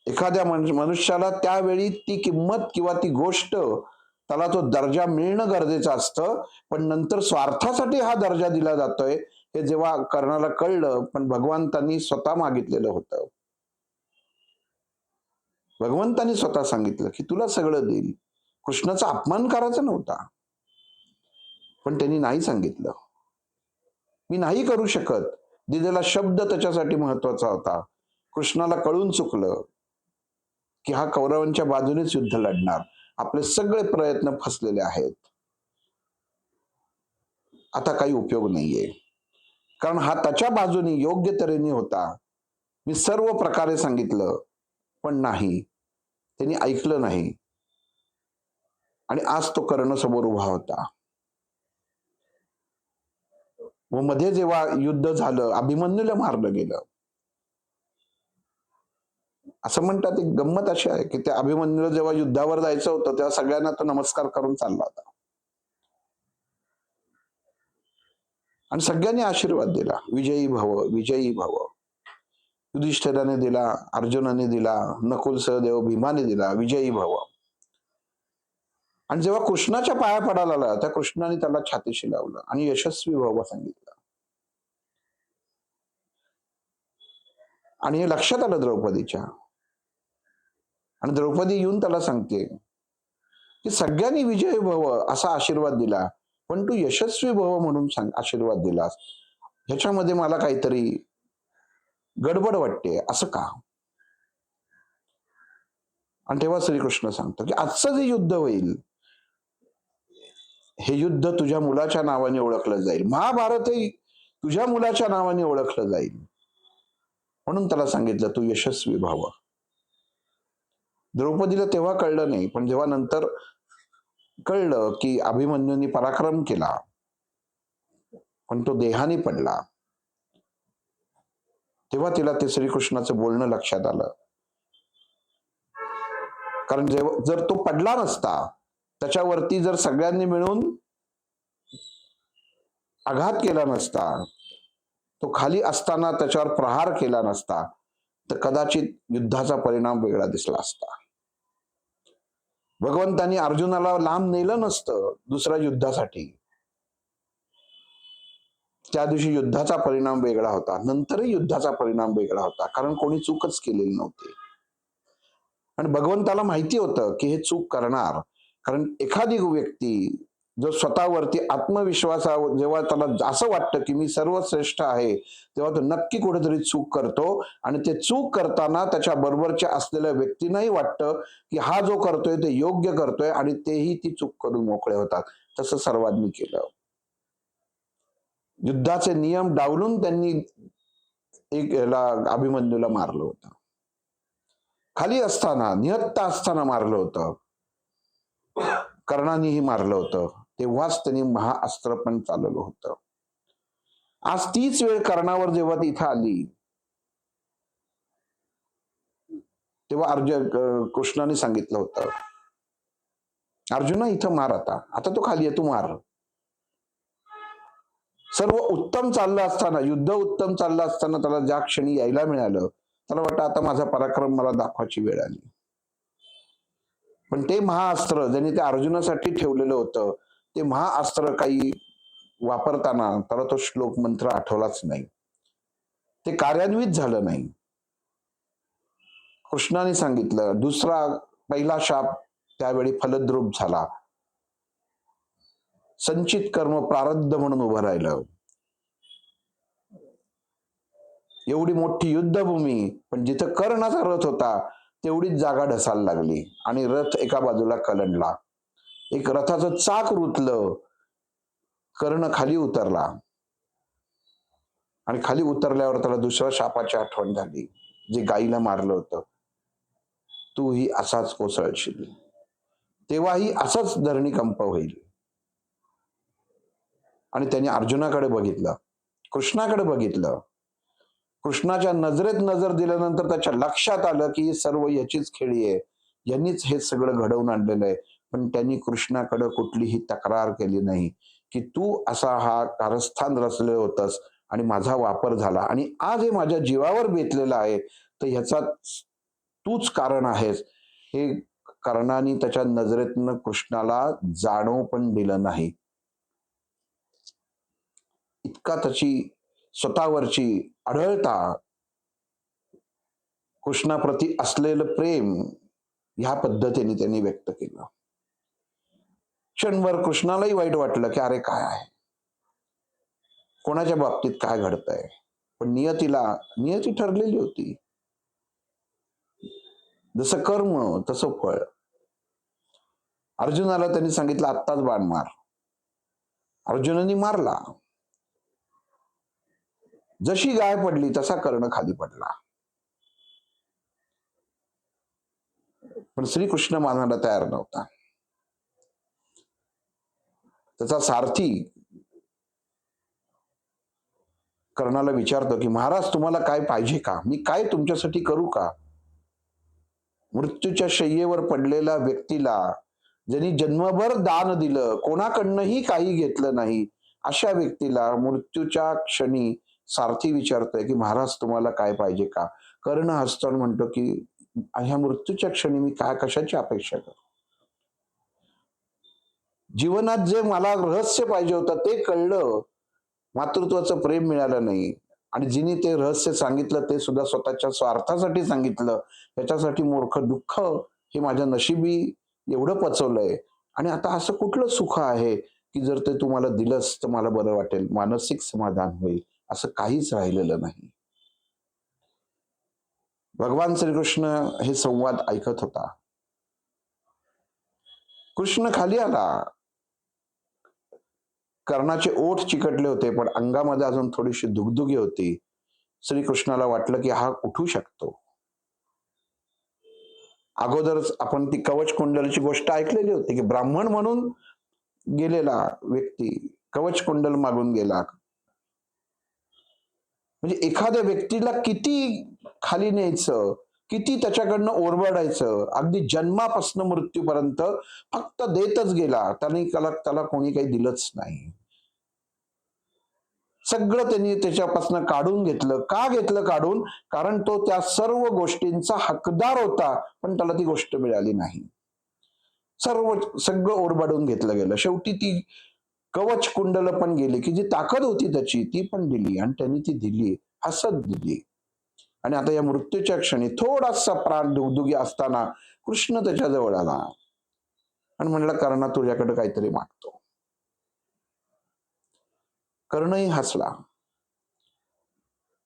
एखाद्या मनुष्याला त्यावेळी ती किंमत किंवा ती गोष्ट त्याला तो दर्जा मिळणं गरजेचं असतं, पण नंतर स्वार्थासाठी हा दर्जा दिला जातोय हे जेव्हा कर्णाला कळलं, पण भगवंतांनी स्वतः मागितलेलं होतं. भगवंतांनी स्वतः सांगितलं, की तुला सगळं देईल. कृष्णाचा अपमान करायचा नव्हता. पण त्यांनी नाही सांगितलं. मी नाही करू शकत. दिलेला शब्द त्याच्यासाठी महत्वाचा होता. कृष्णाला कळून चुकलं, की हा कौरवांच्या बाजूनेच युद्ध लढणार. आपले सगळे प्रयत्न फसलेले आहेत. आता काही उपयोग नाहीये. कारण हा त्याच्या बाजूने योग्य तऱ्हेने होता. मी सर्व प्रकारे सांगितलं, पण नाही. त्यांनी ऐकलं नाही. आणि आज तो कर्ण समोर उभा होता. व मध्ये जेव्हा युद्ध झालं, अभिमन्यूला मारलं गेलं. असं म्हणतात, एक गंमत अशी आहे, की त्या अभिमन्यूला जेव्हा युद्धावर जायचं होतं, तेव्हा सगळ्यांना तो नमस्कार करून चालला होता. आणि सगळ्यांनी आशीर्वाद दिला, विजयी भव, विजयी भव. युधिष्ठिराने दिला, अर्जुनाने दिला, नकुल सहदेव भीमाने दिला, विजयी भव. आणि जेव्हा कृष्णाच्या पाया पडायला लागला, त्या कृष्णाने त्याला छातीशी लावलं आणि यशस्वी भव सांगितलं. आणि हे लक्षात आलं द्रौपदीच्या. आणि द्रौपदी येऊन त्याला सांगते, की सगळ्यांनी विजयी भव असा आशीर्वाद दिला, पण तू यशस्वी भव म्हणून आशीर्वाद दिलास. ह्याच्यामध्ये मला काहीतरी गडबड वाटते, असं का? आणि तेव्हा श्रीकृष्ण सांगतो, की आजचं जे युद्ध होईल, हे युद्ध तुझ्या मुलाच्या नावाने ओळखलं जाईल. महाभारतही तुझ्या मुलाच्या नावाने ओळखलं जाईल. म्हणून त्याला सांगितलं, तू यशस्वी व्हावं. द्रौपदीला तेव्हा कळलं नाही, पण जेव्हा नंतर कळलं, की अभिमन्यूंनी पराक्रम केला, पण तो देहाने पडला. तेव्हा तिला ते श्रीकृष्णाचं बोलणं लक्षात आलं. कारण जर तो पडला नसता, त्याच्यावरती जर सगळ्यांनी मिळून आघात केला नसता, तो खाली असताना त्याच्यावर प्रहार केला नसता, तर कदाचित युद्धाचा परिणाम वेगळा दिसला असता. भगवंतांनी अर्जुनाला लांब नेलं नसतं दुसऱ्या युद्धासाठी. त्या दिवशी युद्धाचा परिणाम वेगळा होता, नंतरही युद्धाचा परिणाम वेगळा होता, कारण कोणी चूकच केलेली नव्हती. आणि भगवंताला माहिती होतं, की हे चूक करणार. कारण एखादी व्यक्ती जो स्वतःवरती आत्मविश्वासावर जेव्हा त्याला असं वाटतं, की मी सर्वश्रेष्ठ आहे, तेव्हा तो नक्की कुठेतरी चूक करतो आणि ते चूक करताना त्याच्या बरोबरच्या असलेल्या व्यक्तींनाही वाटतं, की हा जो करतोय ते योग्य करतोय आणि तेही ती चूक करून मोकळे होतात. तसं सर्वांनी केलं. युद्धाचे नियम डावलून त्यांनी एक याला अभिमन्यूला मारलं होतं. खाली असताना, निहत्ता असताना मारलं होतं. कर्णानेही मारलं होतं. तेव्हाच त्यांनी महाअस्त्र पण चालवलं होतं. आज तीच वेळ कर्णावर जेव्हा ती इथं आली, तेव्हा कृष्णाने सांगितलं होतं, अर्जुना इथं मार आता. आता तो खाली आहे, तू मार. सर्व उत्तम चाललं असताना, युद्ध उत्तम चाललं असताना त्याला ज्या क्षणी यायला मिळालं, त्याला वाटतं आता माझा पराक्रम मला दाखवायची वेळ आली. पण ते महाअस्त्र ज्यांनी ते अर्जुनासाठी ठेवलेलं होतं, ते महाअस्त्र काही वापरताना त्याला तो श्लोक मंत्र आठवलाच नाही. ते कार्यान्वित झालं नाही. कृष्णाने सांगितलं. पहिला शाप त्यावेळी फलद्रूप झाला. संचित कर्म प्रारब्ध म्हणून उभं राहिलं. एवढी मोठी युद्धभूमी, पण जिथं कर्णाचा रथ होता तेवढीच जागा ढसायला लागली आणि रथ एका बाजूला कलंडला. एक रथाचं चाक रुतलं. कर्ण खाली उतरला आणि खाली उतरल्यावर त्याला दुसऱ्या शापाची आठवण झाली, जे गाईला मारलं होतं. तूही असाच कोसळशील, तेव्हाही असंच धरणीकंप होईल. आणि त्याने अर्जुनाकडे बघितलं, कृष्णाकडे बघितलं. कृष्णाच्या नजरेत नजर दिल्यानंतर त्याच्या लक्षात आलं की सर्व याचीच खेळी आहे, यांनीच हे सगळं घडवून आणलेलं आहे. पण त्यांनी कृष्णाकडे कुठलीही तक्रार केली नाही की तू असा हा कारस्थान रचले होतस आणि माझा वापर झाला आणि आज हे माझ्या जीवावर बेतलेलं आहे, तर ह्याचा तूच कारण आहेस. हे कर्णाने त्याच्या नजरेतनं कृष्णाला जाणवू पण दिलं नाही. इतका त्याची स्वतःवरची आढळता, कृष्णाप्रती असलेलं प्रेम ह्या पद्धतीने त्यांनी व्यक्त केलं. क्षणभर कृष्णालाही वाईट वाटलं की अरे काय आहे, कोणाच्या बाबतीत काय घडतंय. पण नियती ठरलेली होती. जसं कर्म तसं फळ. अर्जुनाला त्यांनी सांगितलं आत्ताच बाण मार. अर्जुनाने मारला. जशी गाय पडली तसा कर्ण खाली पडला. पण श्रीकृष्ण मानायला तयार नव्हता. त्याचा सारथी कर्णाला विचारतो की महाराज तुम्हाला काय पाहिजे का, मी काय तुमच्यासाठी करू का. मृत्यूच्या शय्येवर पडलेल्या व्यक्तीला, ज्यांनी जन्मभर दान दिलं, कोणाकडनंही काही घेतलं नाही, अशा व्यक्तीला मृत्यूच्या क्षणी सारथी विचारतोय की महाराज तुम्हाला काय पाहिजे का. कर्ण हसतो आणि म्हणतो की ह्या मृत्यूच्या क्षणी मी काय कशाची अपेक्षा करू. जीवनात जे मला रहस्य पाहिजे होतं ते कळलं, मातृत्वाचं प्रेम मिळालं नाही. आणि जिने ते रहस्य सांगितलं ते सुद्धा स्वतःच्या स्वार्थासाठी सांगितलं. त्याच्यासाठी मूर्ख दुःख हे माझ्या नशिबी एवढं पचवलंय. आणि आता असं कुठलं सुख आहे की जर ते तुम्हाला दिलंस तर मला बरं वाटेल, मानसिक समाधान होईल. असं काहीच राहिलेलं नाही. भगवान श्रीकृष्ण हे संवाद ऐकत होता. कृष्ण खाली आला. कर्णाचे ओठ चिकटले होते, पण अंगामध्ये अजून थोडीशी दुगदुगी होती. श्रीकृष्णाला वाटलं की हा उठू शकतो. अगोदरच आपण ती कवच कुंडलची गोष्ट ऐकलेली होती की ब्राह्मण म्हणून गेलेला व्यक्ती कवच कुंडल मागून गेला. म्हणजे एखाद्या व्यक्तीला किती खाली न्यायचं, किती त्याच्याकडनं ओरबाडायचं, अगदी जन्मापासून मृत्यूपर्यंत फक्त देतच गेला. त्याला कोणी काही दिलंच नाही. सगळं त्यांनी त्याच्यापासून काढून घेतलं. का घेतलं काढून? कारण तो त्या सर्व गोष्टींचा हकदार होता, पण त्याला ती गोष्ट मिळाली नाही. सगळं ओरबाडून घेतलं गेलं. शेवटी ती कवच कुंडल पण गेली की जी ताकद होती त्याची ती पण दिली आणि त्यांनी ती दिली, हसत दिली. आणि आता या मृत्यूच्या क्षणी थोडासा प्राण दुगदुगी असताना कृष्ण त्याच्या जवळ आला आणि म्हणला कर्णा तुझ्याकडे काहीतरी मागतो. कर्णही हसला.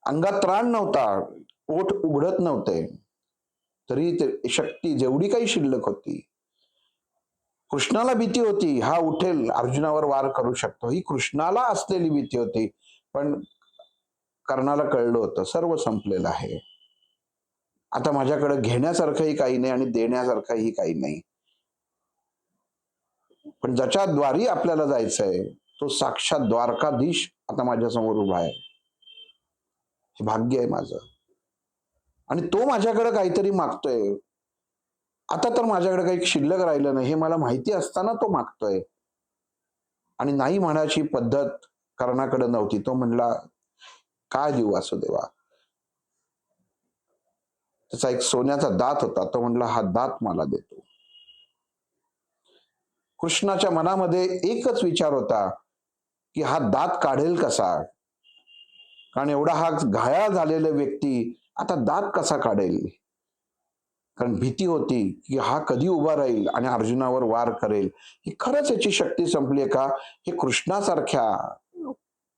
अंगात त्राण नव्हता, ओठ उघडत नव्हते, तरी ते शक्ती जेवढी काही शिल्लक होती. कृष्णाला भीती होती, हा उठेल अर्जुनावर वार करू शकतो, ही कृष्णाला असलेली भीती होती. पण कर्णाला कळलं होतं सर्व संपलेलं आहे. आता माझ्याकडे घेण्यासारखंही काही नाही आणि देण्यासारखंही काही नाही. पण ज्याच्या द्वारी आपल्याला जायचंय तो साक्षात द्वारकाधीश आता माझ्या समोर उभा आहे. हे भाग्य आहे माझं. आणि तो माझ्याकडे काहीतरी मागतोय. आता तर माझ्याकडे काही शिल्लक राहिलं नाही हे मला माहिती असताना तो मागतोय. आणि नाही म्हणायची पद्धत कर्णाकडे नव्हती. तो म्हणला, काय देऊ वासुदेवा? त्याचा एक सोन्याचा दात होता. तो म्हणला, हा दात मला देतो. कृष्णाच्या मनामध्ये एकच विचार होता की हा दात काढेल कसा, कारण एवढा हा घायाळ झालेला व्यक्ती आता दात कसा काढेल. कारण भीती होती की हा कधी उभा राहील आणि अर्जुनावर वार करेल. ही खरंच याची शक्ती संपली का? हे कृष्णासारख्या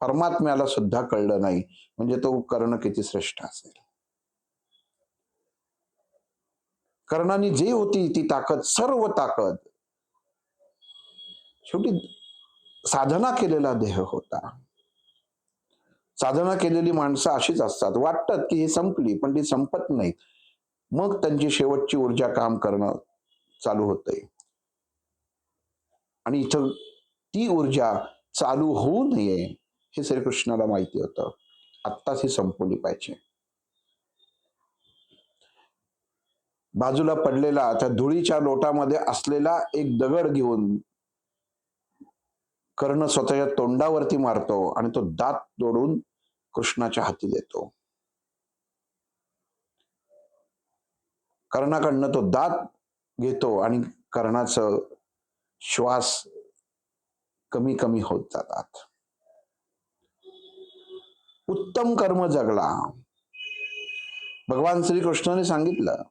परमात्म्याला सुद्धा कळलं नाही. म्हणजे तो कर्ण किती श्रेष्ठ असेल. कर्णाने जी होती ती ताकद, सर्व ताकद, शेवटी साधना केलेला देह होता. साधना केलेली माणसं अशीच असतात. वाटतात की ही संपली, पण ती संपत नाही. मग त्यांची शेवटची ऊर्जा काम करणं चालू होते. आणि इथं ती ऊर्जा चालू होऊ नये हे श्रीकृष्णाला माहिती होतं. आत्ताच ही संपवली पाहिजे. बाजूला पडलेला त्या धुळीच्या लोटामध्ये असलेला एक दगड घेऊन कर्ण स्वतःच्या तोंडावरती मारतो आणि तो दात तोडून कृष्णाच्या हाती देतो. कर्णाकडनं तो दात घेतो आणि कर्णाचं श्वास कमी कमी होत जातात. उत्तम कर्म जगला. भगवान श्रीकृष्णाने सांगितलं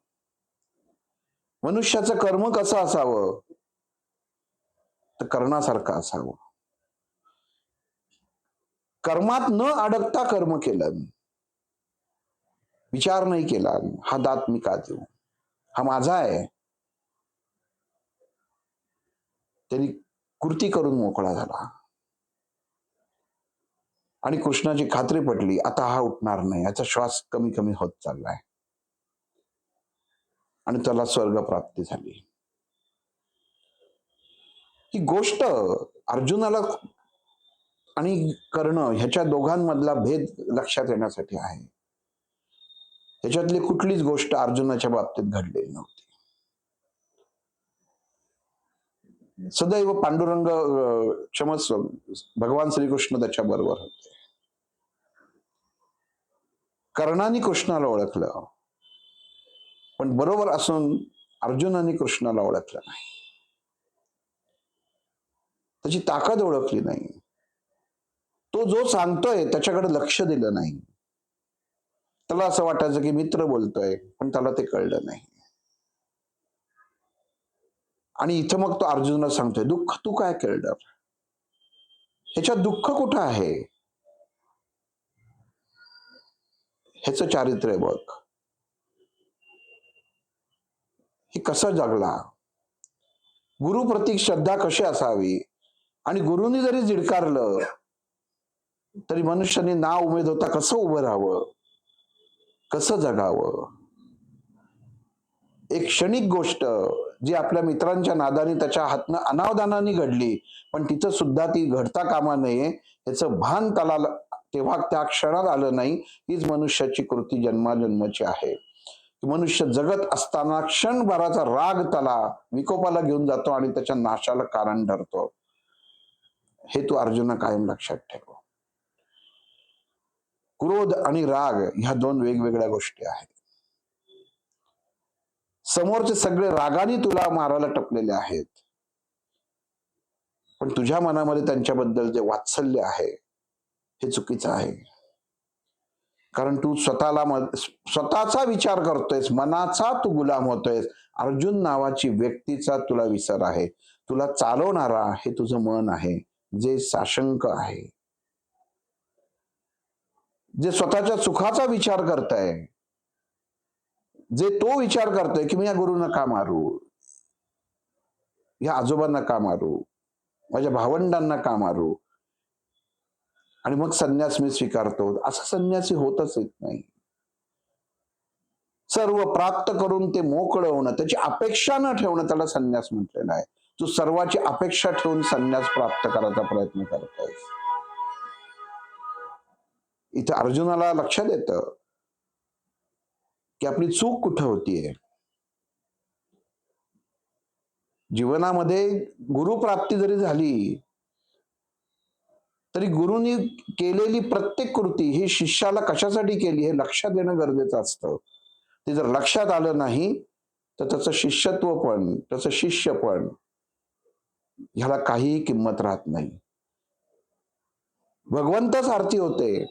मनुष्याचं कर्म कसं असावं, तर कर्णासारखं असावं. कर्मात न अडकता कर्म केलं. विचार नाही केला, हा दात मी का देऊ, हा माझा आहे. त्यांनी कृती करून मोकळा झाला. आणि कृष्णाची खात्री पटली, आता हा उठणार नाही, याचा श्वास कमी कमी होत चाललाय. आणि त्याला स्वर्ग प्राप्ती झाली. ही गोष्ट अर्जुनाला आणि कर्ण ह्याच्या दोघांमधला भेद लक्षात येण्यासाठी आहे. ह्याच्यातली कुठलीच गोष्ट अर्जुनाच्या बाबतीत घडलेली नव्हती. सदैव पांडुरंग क्षमस्व भगवान श्रीकृष्ण त्याच्या बरोबर होते. कर्णाने कृष्णाला ओळखलं, पण बरोबर असून अर्जुनाने कृष्णाला ओळखलं नाही. त्याची ताकद ओळखली नाही. तो जो सांगतोय त्याच्याकडे लक्ष दिलं नाही. त्याला असं वाटायचं की मित्र बोलतोय, पण त्याला ते कळलं नाही. आणि इथं मग तो अर्जुनाला सांगतोय, दुःख तू काय कळलं, ह्याच्यात दुःख कुठं आहे, ह्याचं चारित्र्य बघ, हे कसं जगला, गुरुप्रती श्रद्धा कशी असावी, आणि गुरुनी जरी झिडकारलं तरी मनुष्याने ना उमेद होता कसं उभं राहावं, कसं जगावं. एक क्षणिक गोष्ट जी आपल्या मित्रांच्या नादाने त्याच्या हातनं अनावधानाने घडली, पण तिथं सुद्धा ती घडता कामा नये याचं भान त्याला तेव्हा त्या क्षणात आलं नाही. हीच मनुष्याची कृती जन्माजन्माची आहे. मनुष्य जगत असताना क्षणभराचा राग त्याला विकोपाला घेऊन जातो आणि त्याच्या नाशाला कारण ठरतो. हे तू अर्जुना कायम लक्षात ठेव. क्रोध आणि राग ह्या दोन वेगवेगळ्या गोष्टी आहेत. समोरचे सगळे रागाने तुला मारायला टपलेले आहेत, पण तुझ्या मनामध्ये त्यांच्याबद्दल जे वात्सल्य आहे हे चुकीचं आहे. कारण तू स्वतःचा विचार करतोयस, मनाचा तू गुलाम होतोयस. अर्जुन नावाची व्यक्तीचा तुला विसर आहे. तुला चालवणारा हे तुझं मन आहे, जे साशंक आहे, जे स्वतःच्या सुखाचा विचार करताय, जे तो विचार करतोय की मी या गुरुंना का मारू, या आजोबांना का मारू, माझ्या भावंडांना का मारू, आणि मग संन्यास मी स्वीकारतो. असं संन्यासी होतच येत नाही. सर्व प्राप्त करून ते मोकळं होणं, त्याची अपेक्षा न ठेवणं, त्याला संन्यास म्हटलेलं आहे. तू सर्वाची अपेक्षा ठेवून संन्यास प्राप्त करायचा प्रयत्न करतोयस. इथे अर्जुनाला लक्षात येतं की आपली चूक कुठं होतीये. जीवनामध्ये गुरुप्राप्ती जरी झाली तरी गुरुनी केलेली प्रत्येक कृती ही शिष्याला कशासाठी केली हे लक्षात येणं गरजेचं असतं. ते जर लक्षात आलं नाही तर त्याचं शिष्यत्व पण, त्याचं शिष्य पण ह्याला काहीही किंमत राहत नाही. भगवंतच आरती होते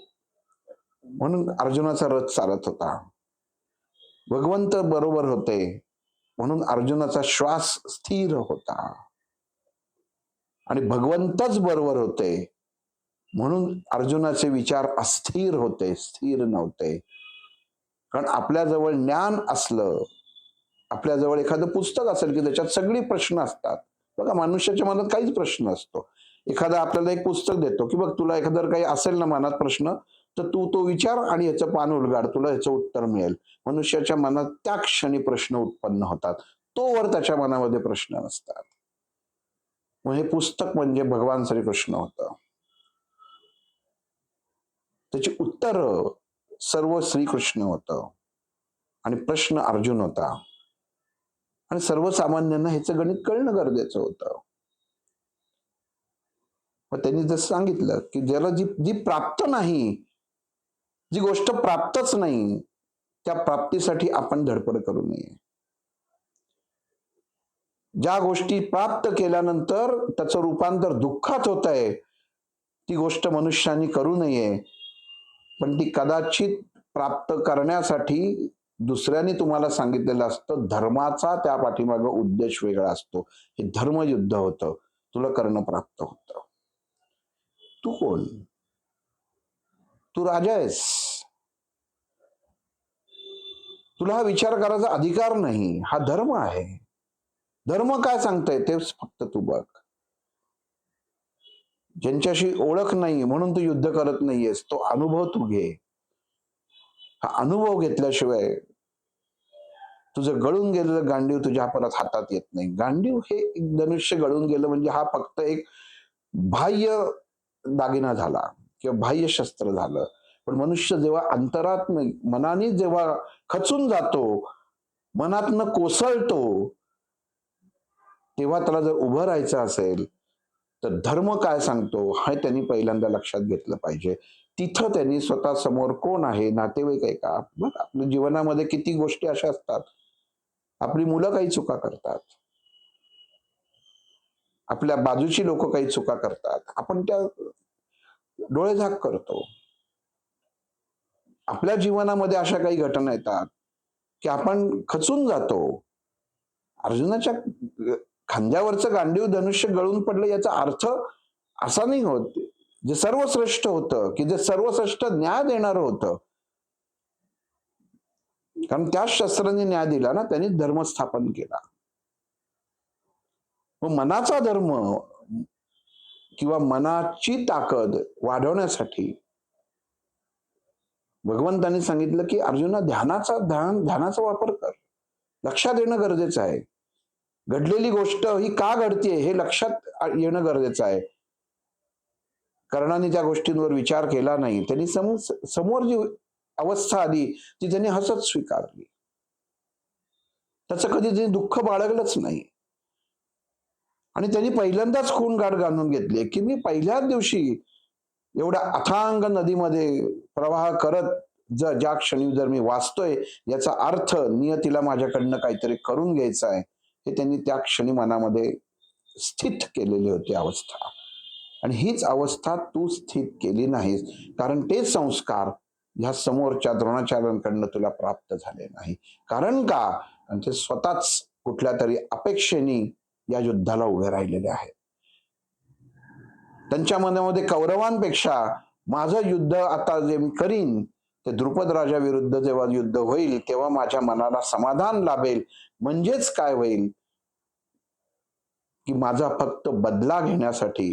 म्हणून अर्जुनाचा रथ चालत होता. भगवंत बरोबर होते म्हणून अर्जुनाचा श्वास स्थिर होता. आणि भगवंतच बरोबर होते म्हणून अर्जुनाचे विचार अस्थिर होते, स्थिर नव्हते. कारण आपल्याजवळ ज्ञान असलं, आपल्याजवळ एखादं पुस्तक असेल की त्याच्यात सगळी प्रश्न असतात. बघा, मनुष्याच्या मनात काहीच प्रश्न नसतो. एखादा आपल्याला एक पुस्तक देतो की बघ, तुला एखादं काही असेल ना मनात प्रश्न, तर तू तो विचार आणि याचं पान उलगाड, तुला याचं उत्तर मिळेल. मनुष्याच्या मनात त्या क्षणी प्रश्न उत्पन्न होतात, तोवर त्याच्या मनामध्ये प्रश्न नसतात. मग हे पुस्तक म्हणजे भगवान श्रीकृष्ण होतं. त्याची उत्तर सर्व श्रीकृष्ण होतं आणि प्रश्न अर्जुन होता. आणि सर्वसामान्यांना ह्याचं गणित कळणं गरजेचं होतं. मग त्यांनी जसं सांगितलं की ज्याला जी जी प्राप्त नाही, जी गोष्ट प्राप्तच नाही, त्या प्राप्तीसाठी आपण धडपड करू नये. ज्या गोष्टी प्राप्त केल्यानंतर त्याचं रूपांतर दुःखात होत आहे, ती गोष्ट मनुष्याने करू नये. पण ती कदाचित प्राप्त करण्यासाठी दुसऱ्याने तुम्हाला सांगितलेलं असतं. धर्माचा त्या पाठीमागे उद्देश वेगळा असतो. हे धर्मयुद्ध होतं, तुला करणं प्राप्त होतं. तू कोण? तू राजा आहेस. तुला हा विचार करायचा अधिकार नाही. हा धर्म आहे. धर्म काय सांगतंय ते फक्त तू बघ. ज्यांच्याशी ओळख नाही म्हणून तू युद्ध करत नाहीयेस, तो अनुभव तू घे. हा अनुभव घेतल्याशिवाय तुझं गळून गेलेलं गांडीव तुझ्या परत हातात येत नाही. गांडीव हे एक धनुष्य गळून गेलं म्हणजे हा फक्त एक बाह्य दागिना झाला किंवा बाह्य शस्त्र झालं. पण मनुष्य जेव्हा अंतरात मनाने जेव्हा खचून जातो, मनातनं कोसळतो, तेव्हा त्याला जर उभं राहायचं असेल तर धर्म काय सांगतो हे त्यांनी पहिल्यांदा लक्षात घेतलं पाहिजे. तिथं त्यांनी स्वतः समोर कोण आहे, नातेवाईक आहे का? बघ, आपल्या जीवनामध्ये किती गोष्टी अशा असतात. आपली मुलं काही चुका करतात, आपल्या बाजूची लोक काही चुका करतात, आपण त्या डोळेझाक करतो. आपल्या जीवनामध्ये अशा काही घटना येतात की आपण खचून जातो. अर्जुनाच्या खांद्यावरचं गांडीव धनुष्य गळून पडलं याचा अर्थ असा नाही होत. जे सर्वश्रेष्ठ होतं, की जे सर्वश्रेष्ठ न्याय देणार होतं, कारण त्याच शस्त्राने न्याय दिला ना, त्यांनी धर्म स्थापन केला. मग मनाचा धर्म किंवा मनाची ताकद वाढवण्यासाठी भगवंतांनी सांगितलं की अर्जुना, ध्यानाचा वापर कर. लक्षात येणं गरजेचं आहे. घडलेली गोष्ट ही का घडतीये हे लक्षात येणं गरजेचं आहे. कर्णाने त्या गोष्टींवर विचार केला नाही. त्यांनी समोर जी अवस्था आली ती त्यांनी हसत स्वीकारली. त्याचं कधी त्यांनी दुःख बाळगलंच नाही. आणि त्यांनी पहिल्यांदाच खून गाठ घालून घेतली की मी पहिल्याच दिवशी एवढ्या अथांग नदीमध्ये प्रवाह करत ज्या क्षणी जर मी वाचतोय, याचा अर्थ नियतीला माझ्याकडनं काहीतरी करून घ्यायचं आहे, हे त्यांनी त्या क्षणी मनामध्ये स्थित केलेली होती अवस्था. आणि हीच अवस्था तू स्थित केली नाहीस, कारण ते संस्कार ह्या समोरच्या द्रोणाचार्यांकडनं तुला प्राप्त झाले नाही. कारण का? आणि ते स्वतःच कुठल्या तरी अपेक्षेने या युद्धाला उभे राहिलेले आहेत. त्यांच्या मनामध्ये कौरवांपेक्षा माझं युद्ध आता जे मी करीन ते द्रुपद राजा विरुद्ध जेव्हा युद्ध होईल तेव्हा माझ्या मनाला समाधान लाभेल. म्हणजेच काय होईल की माझा फक्त बदला घेण्यासाठी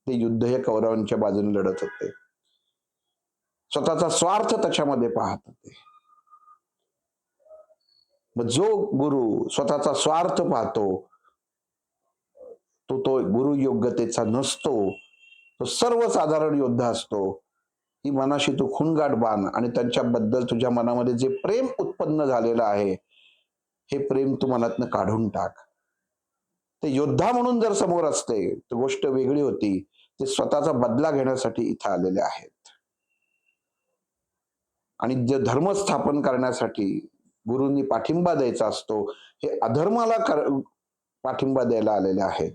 ते युद्ध हे कौरवांच्या बाजूने लढत होते. स्वतःचा स्वार्थ त्याच्यामध्ये पाहत होते. मग जो गुरु स्वतःचा स्वार्थ पाहतो तो गुरु योग्यतेचा नसतो. तो सर्वसाधारण योद्धा असतो. ती मनाशी तू खूनगाठ बांध आणि त्यांच्याबद्दल तुझ्या मनामध्ये जे प्रेम उत्पन्न झालेलं आहे, हे प्रेम तू मनातनं काढून टाक. ते योद्धा म्हणून जर समोर असते तर गोष्ट वेगळी होती. ते स्वतःचा बदला घेण्यासाठी इथे आलेले आहेत. आणि जे धर्म स्थापन करण्यासाठी गुरूंनी पाठिंबा द्यायचा असतो, हे अधर्माला पाठिंबा द्यायला आलेले आहेत.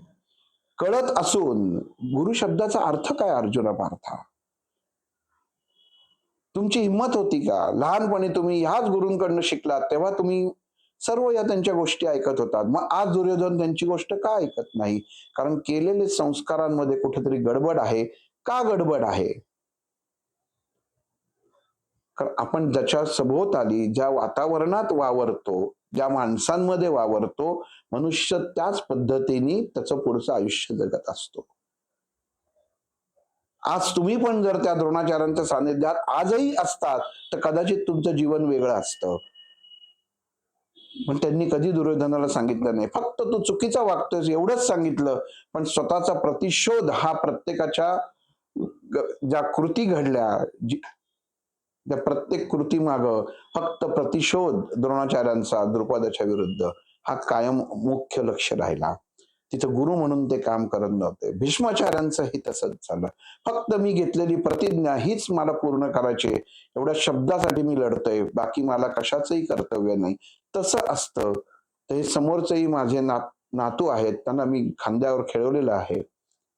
कळत असून गुरु शब्दाचा अर्थ काय अर्जुना पार्था? तुमची हिंमत होती का? लहानपणी तुम्ही ह्याच गुरूंकडनं शिकलात, तेव्हा तुम्ही सर्व या त्यांच्या गोष्टी ऐकत होतात. मग आज दुर्योधन त्यांची गोष्ट का ऐकत नाही? कारण केलेले संस्कारांमध्ये कुठेतरी गडबड आहे. का गडबड आहे? कारण आपण ज्याच्या सभोवताली ज्या वातावरणात वावरतो, ज्या माणसांमध्ये वावरतो, मनुष्य त्याच पद्धतीने त्याचं पुढचं आयुष्य जगत असतो. आज तुम्ही पण जर त्या द्रोणाचार्यांच्या सानिध्यात आजही असतात, तर कदाचित तुमचं जीवन वेगळं असतं. पण त्यांनी कधी दुर्योधनाला सांगितलं नाही, फक्त तू चुकीचा वागतोयस एवढंच सांगितलं. पण स्वतःचा प्रतिशोध हा प्रत्येकाच्या ज्या कृती घडल्या, त्या प्रत्येक कृती माग फक्त प्रतिशोध द्रोणाचार्यांचा द्रुपदाच्या विरुद्ध हा कायम मुख्य लक्ष राहिला. तिथं गुरु म्हणून ते काम करत नव्हते. भीष्माचार्यांचंही तसंच झालं. फक्त मी घेतलेली प्रतिज्ञा हीच मला पूर्ण करायची, एवढ्या शब्दासाठी मी लढतोय, बाकी मला कशाचंही कर्तव्य नाही, तसं असतं. तर हे समोरचेही माझे नातू आहेत, त्यांना मी खांद्यावर खेळवलेलं आहे,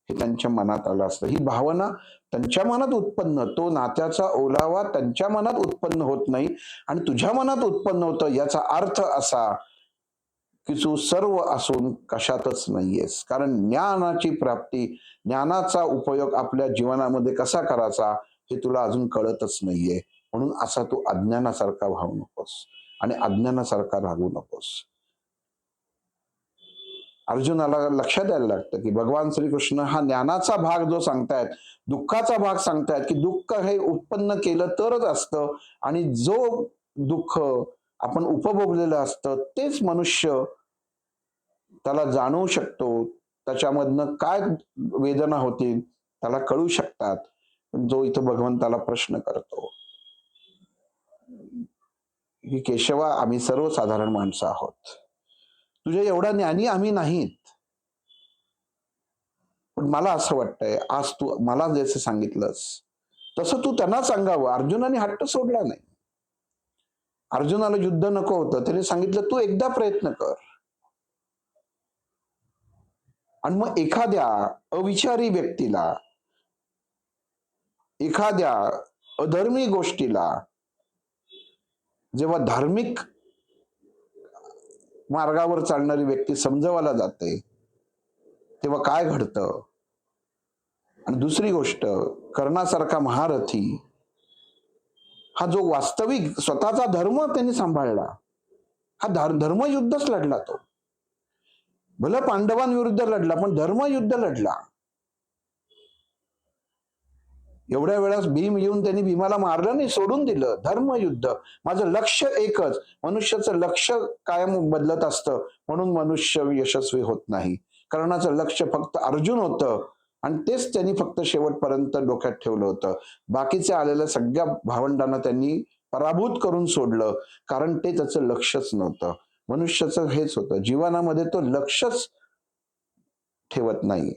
हे त्यांच्या मनात आलं असतं. ही भावना त्यांच्या मनात उत्पन्न, तो नात्याचा ओलावा त्यांच्या मनात उत्पन्न होत नाही आणि तुझ्या मनात उत्पन्न होतं, याचा अर्थ असा की तू सर्व असून कशातच नाहीयेस. कारण ज्ञानाची प्राप्ती, ज्ञानाचा उपयोग आपल्या जीवनामध्ये कसा करायचा हे तुला अजून कळतच नाहीये. म्हणून असा तू अज्ञानासारखा व्हावू नकोस आणि अज्ञानासारखा राहू नकोस. अर्जुनाला लक्षात द्यायला लागतं की भगवान श्रीकृष्ण हा ज्ञानाचा भाग जो सांगतायत, दुःखाचा भाग सांगतायत की दुःख हे उत्पन्न केलं तरच असतं आणि जो दुःख आपण उपभोगलेलं असतं तेच मनुष्य त्याला जाणवू शकतो, त्याच्यामधनं काय वेदना होतील त्याला कळू शकतात. जो इथं भगवंताला प्रश्न करतो की केशवा, आम्ही सर्वसाधारण माणसं आहोत, तुझ्या एवढा ज्ञानी आम्ही नाहीत. पण मला असं वाटतंय आज तू मला जसं सांगितलंस तसं तू त्यांना सांगावं. अर्जुनाने हट्ट सोडला नाही. अर्जुनाला युद्ध नको होतं, त्याने सांगितलं तू एकदा प्रयत्न कर. आणि मग एखाद्या अविचारी व्यक्तीला, एखाद्या अधर्मी गोष्टीला जेव्हा धार्मिक मार्गावर चालणारी व्यक्ती समजवायला जाते, तेव्हा काय घडतं? आणि दुसरी गोष्ट, कर्णासारखा महारथी हा जो वास्तविक स्वतःचा धर्म त्यांनी सांभाळला, हा धर्मयुद्धच लढला तो. भलं पांडवांविरुद्ध लढला, पण धर्मयुद्ध लढला. एवढ्या वेळास भीम येऊन त्यांनी भीमाला मारलं नाही, सोडून दिलं. धर्मयुद्ध. माझं लक्ष एकच. मनुष्याचं लक्ष कायम बदलत असतं, म्हणून मनुष्य यशस्वी होत नाही. कर्णाचं लक्ष फक्त अर्जुन होतं आणि तेच त्यांनी फक्त शेवटपर्यंत डोक्यात ठेवलं होतं. बाकीचे आलेल्या सगळ्या भावंडांना त्यांनी पराभूत करून सोडलं, कारण ते त्याचं लक्षच नव्हतं. मनुष्याचं हेच होतं, जीवनामध्ये तो लक्षच ठेवत नाही.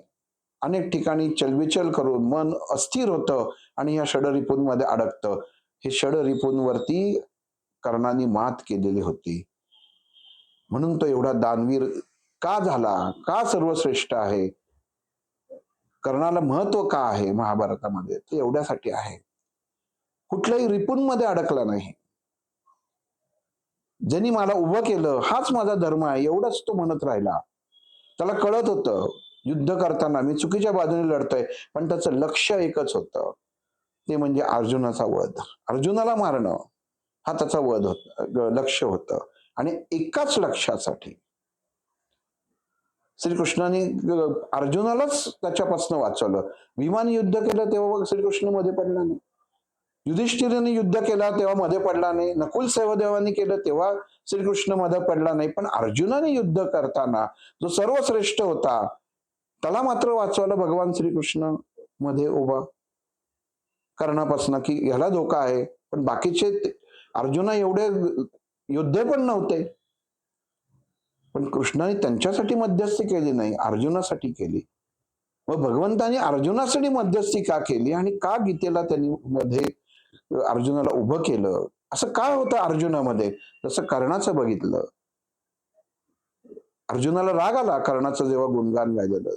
अनेक ठिकाणी चलबिचल करून मन अस्थिर होतं आणि या षडरिपूंमध्ये अडकतं. हे षडरिपूंवरती कर्णाने मात केलेली होती. म्हणून तो एवढा दानवीर का झाला, का सर्वश्रेष्ठ आहे, कर्णाला महत्व का आहे महाभारतामध्ये, ते एवढ्यासाठी आहे. कुठल्याही रिपूंमध्ये अडकला नाही. ज्यांनी मला उभं केलं हाच माझा धर्म आहे एवढंच तो म्हणत राहिला. त्याला कळत होतं युद्ध करताना मी चुकीच्या बाजूने लढतोय, पण त्याचं लक्ष एकच होतं, ते म्हणजे अर्जुनाचा वध. अर्जुनाला मारणं हा त्याचा वध होता, लक्ष होतं. आणि एकाच लक्ष्यासाठी श्रीकृष्णाने अर्जुनालाच त्याच्यापासून वाचवलं. भीमाने युद्ध केलं तेव्हा श्रीकृष्ण मध्ये पडला नाही. युधिष्ठिराने युद्ध केला तेव्हा मध्ये पडला नाही. नकुल सहदेवाने केलं तेव्हा श्रीकृष्ण मध्ये पडला नाही. पण अर्जुनाने युद्ध करताना जो सर्वश्रेष्ठ होता त्याला मात्र वाचवायला भगवान श्रीकृष्ण मध्ये उभा करण्यापासून, की ह्याला धोका आहे. पण बाकीचे अर्जुना एवढे योद्धे पण नव्हते, पण कृष्णाने त्यांच्यासाठी मध्यस्थी केली नाही, अर्जुनासाठी केली. मग भगवंतानी अर्जुनासाठी मध्यस्थी का केली आणि का गीतेला त्यांनी मध्ये अर्जुनाला उभं केलं? असं काय होतं अर्जुनामध्ये? जसं कर्णाचं बघितलं. अर्जुनाला राग आला कर्णाचं जेव्हा गुणगान गायलेलं.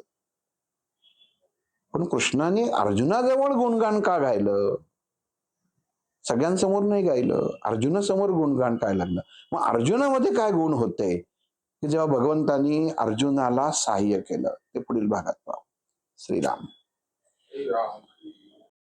पण कृष्णाने अर्जुनाजवळ गुणगान का गायलं? सगळ्यांसमोर नाही गायलं. अर्जुनासमोर गुणगान काय लागलं? मग अर्जुनामध्ये काय गुण होते? की जेव्हा भगवंतानी अर्जुनाला सहाय्य केलं. ते पुढील भागात पाहू. श्रीराम.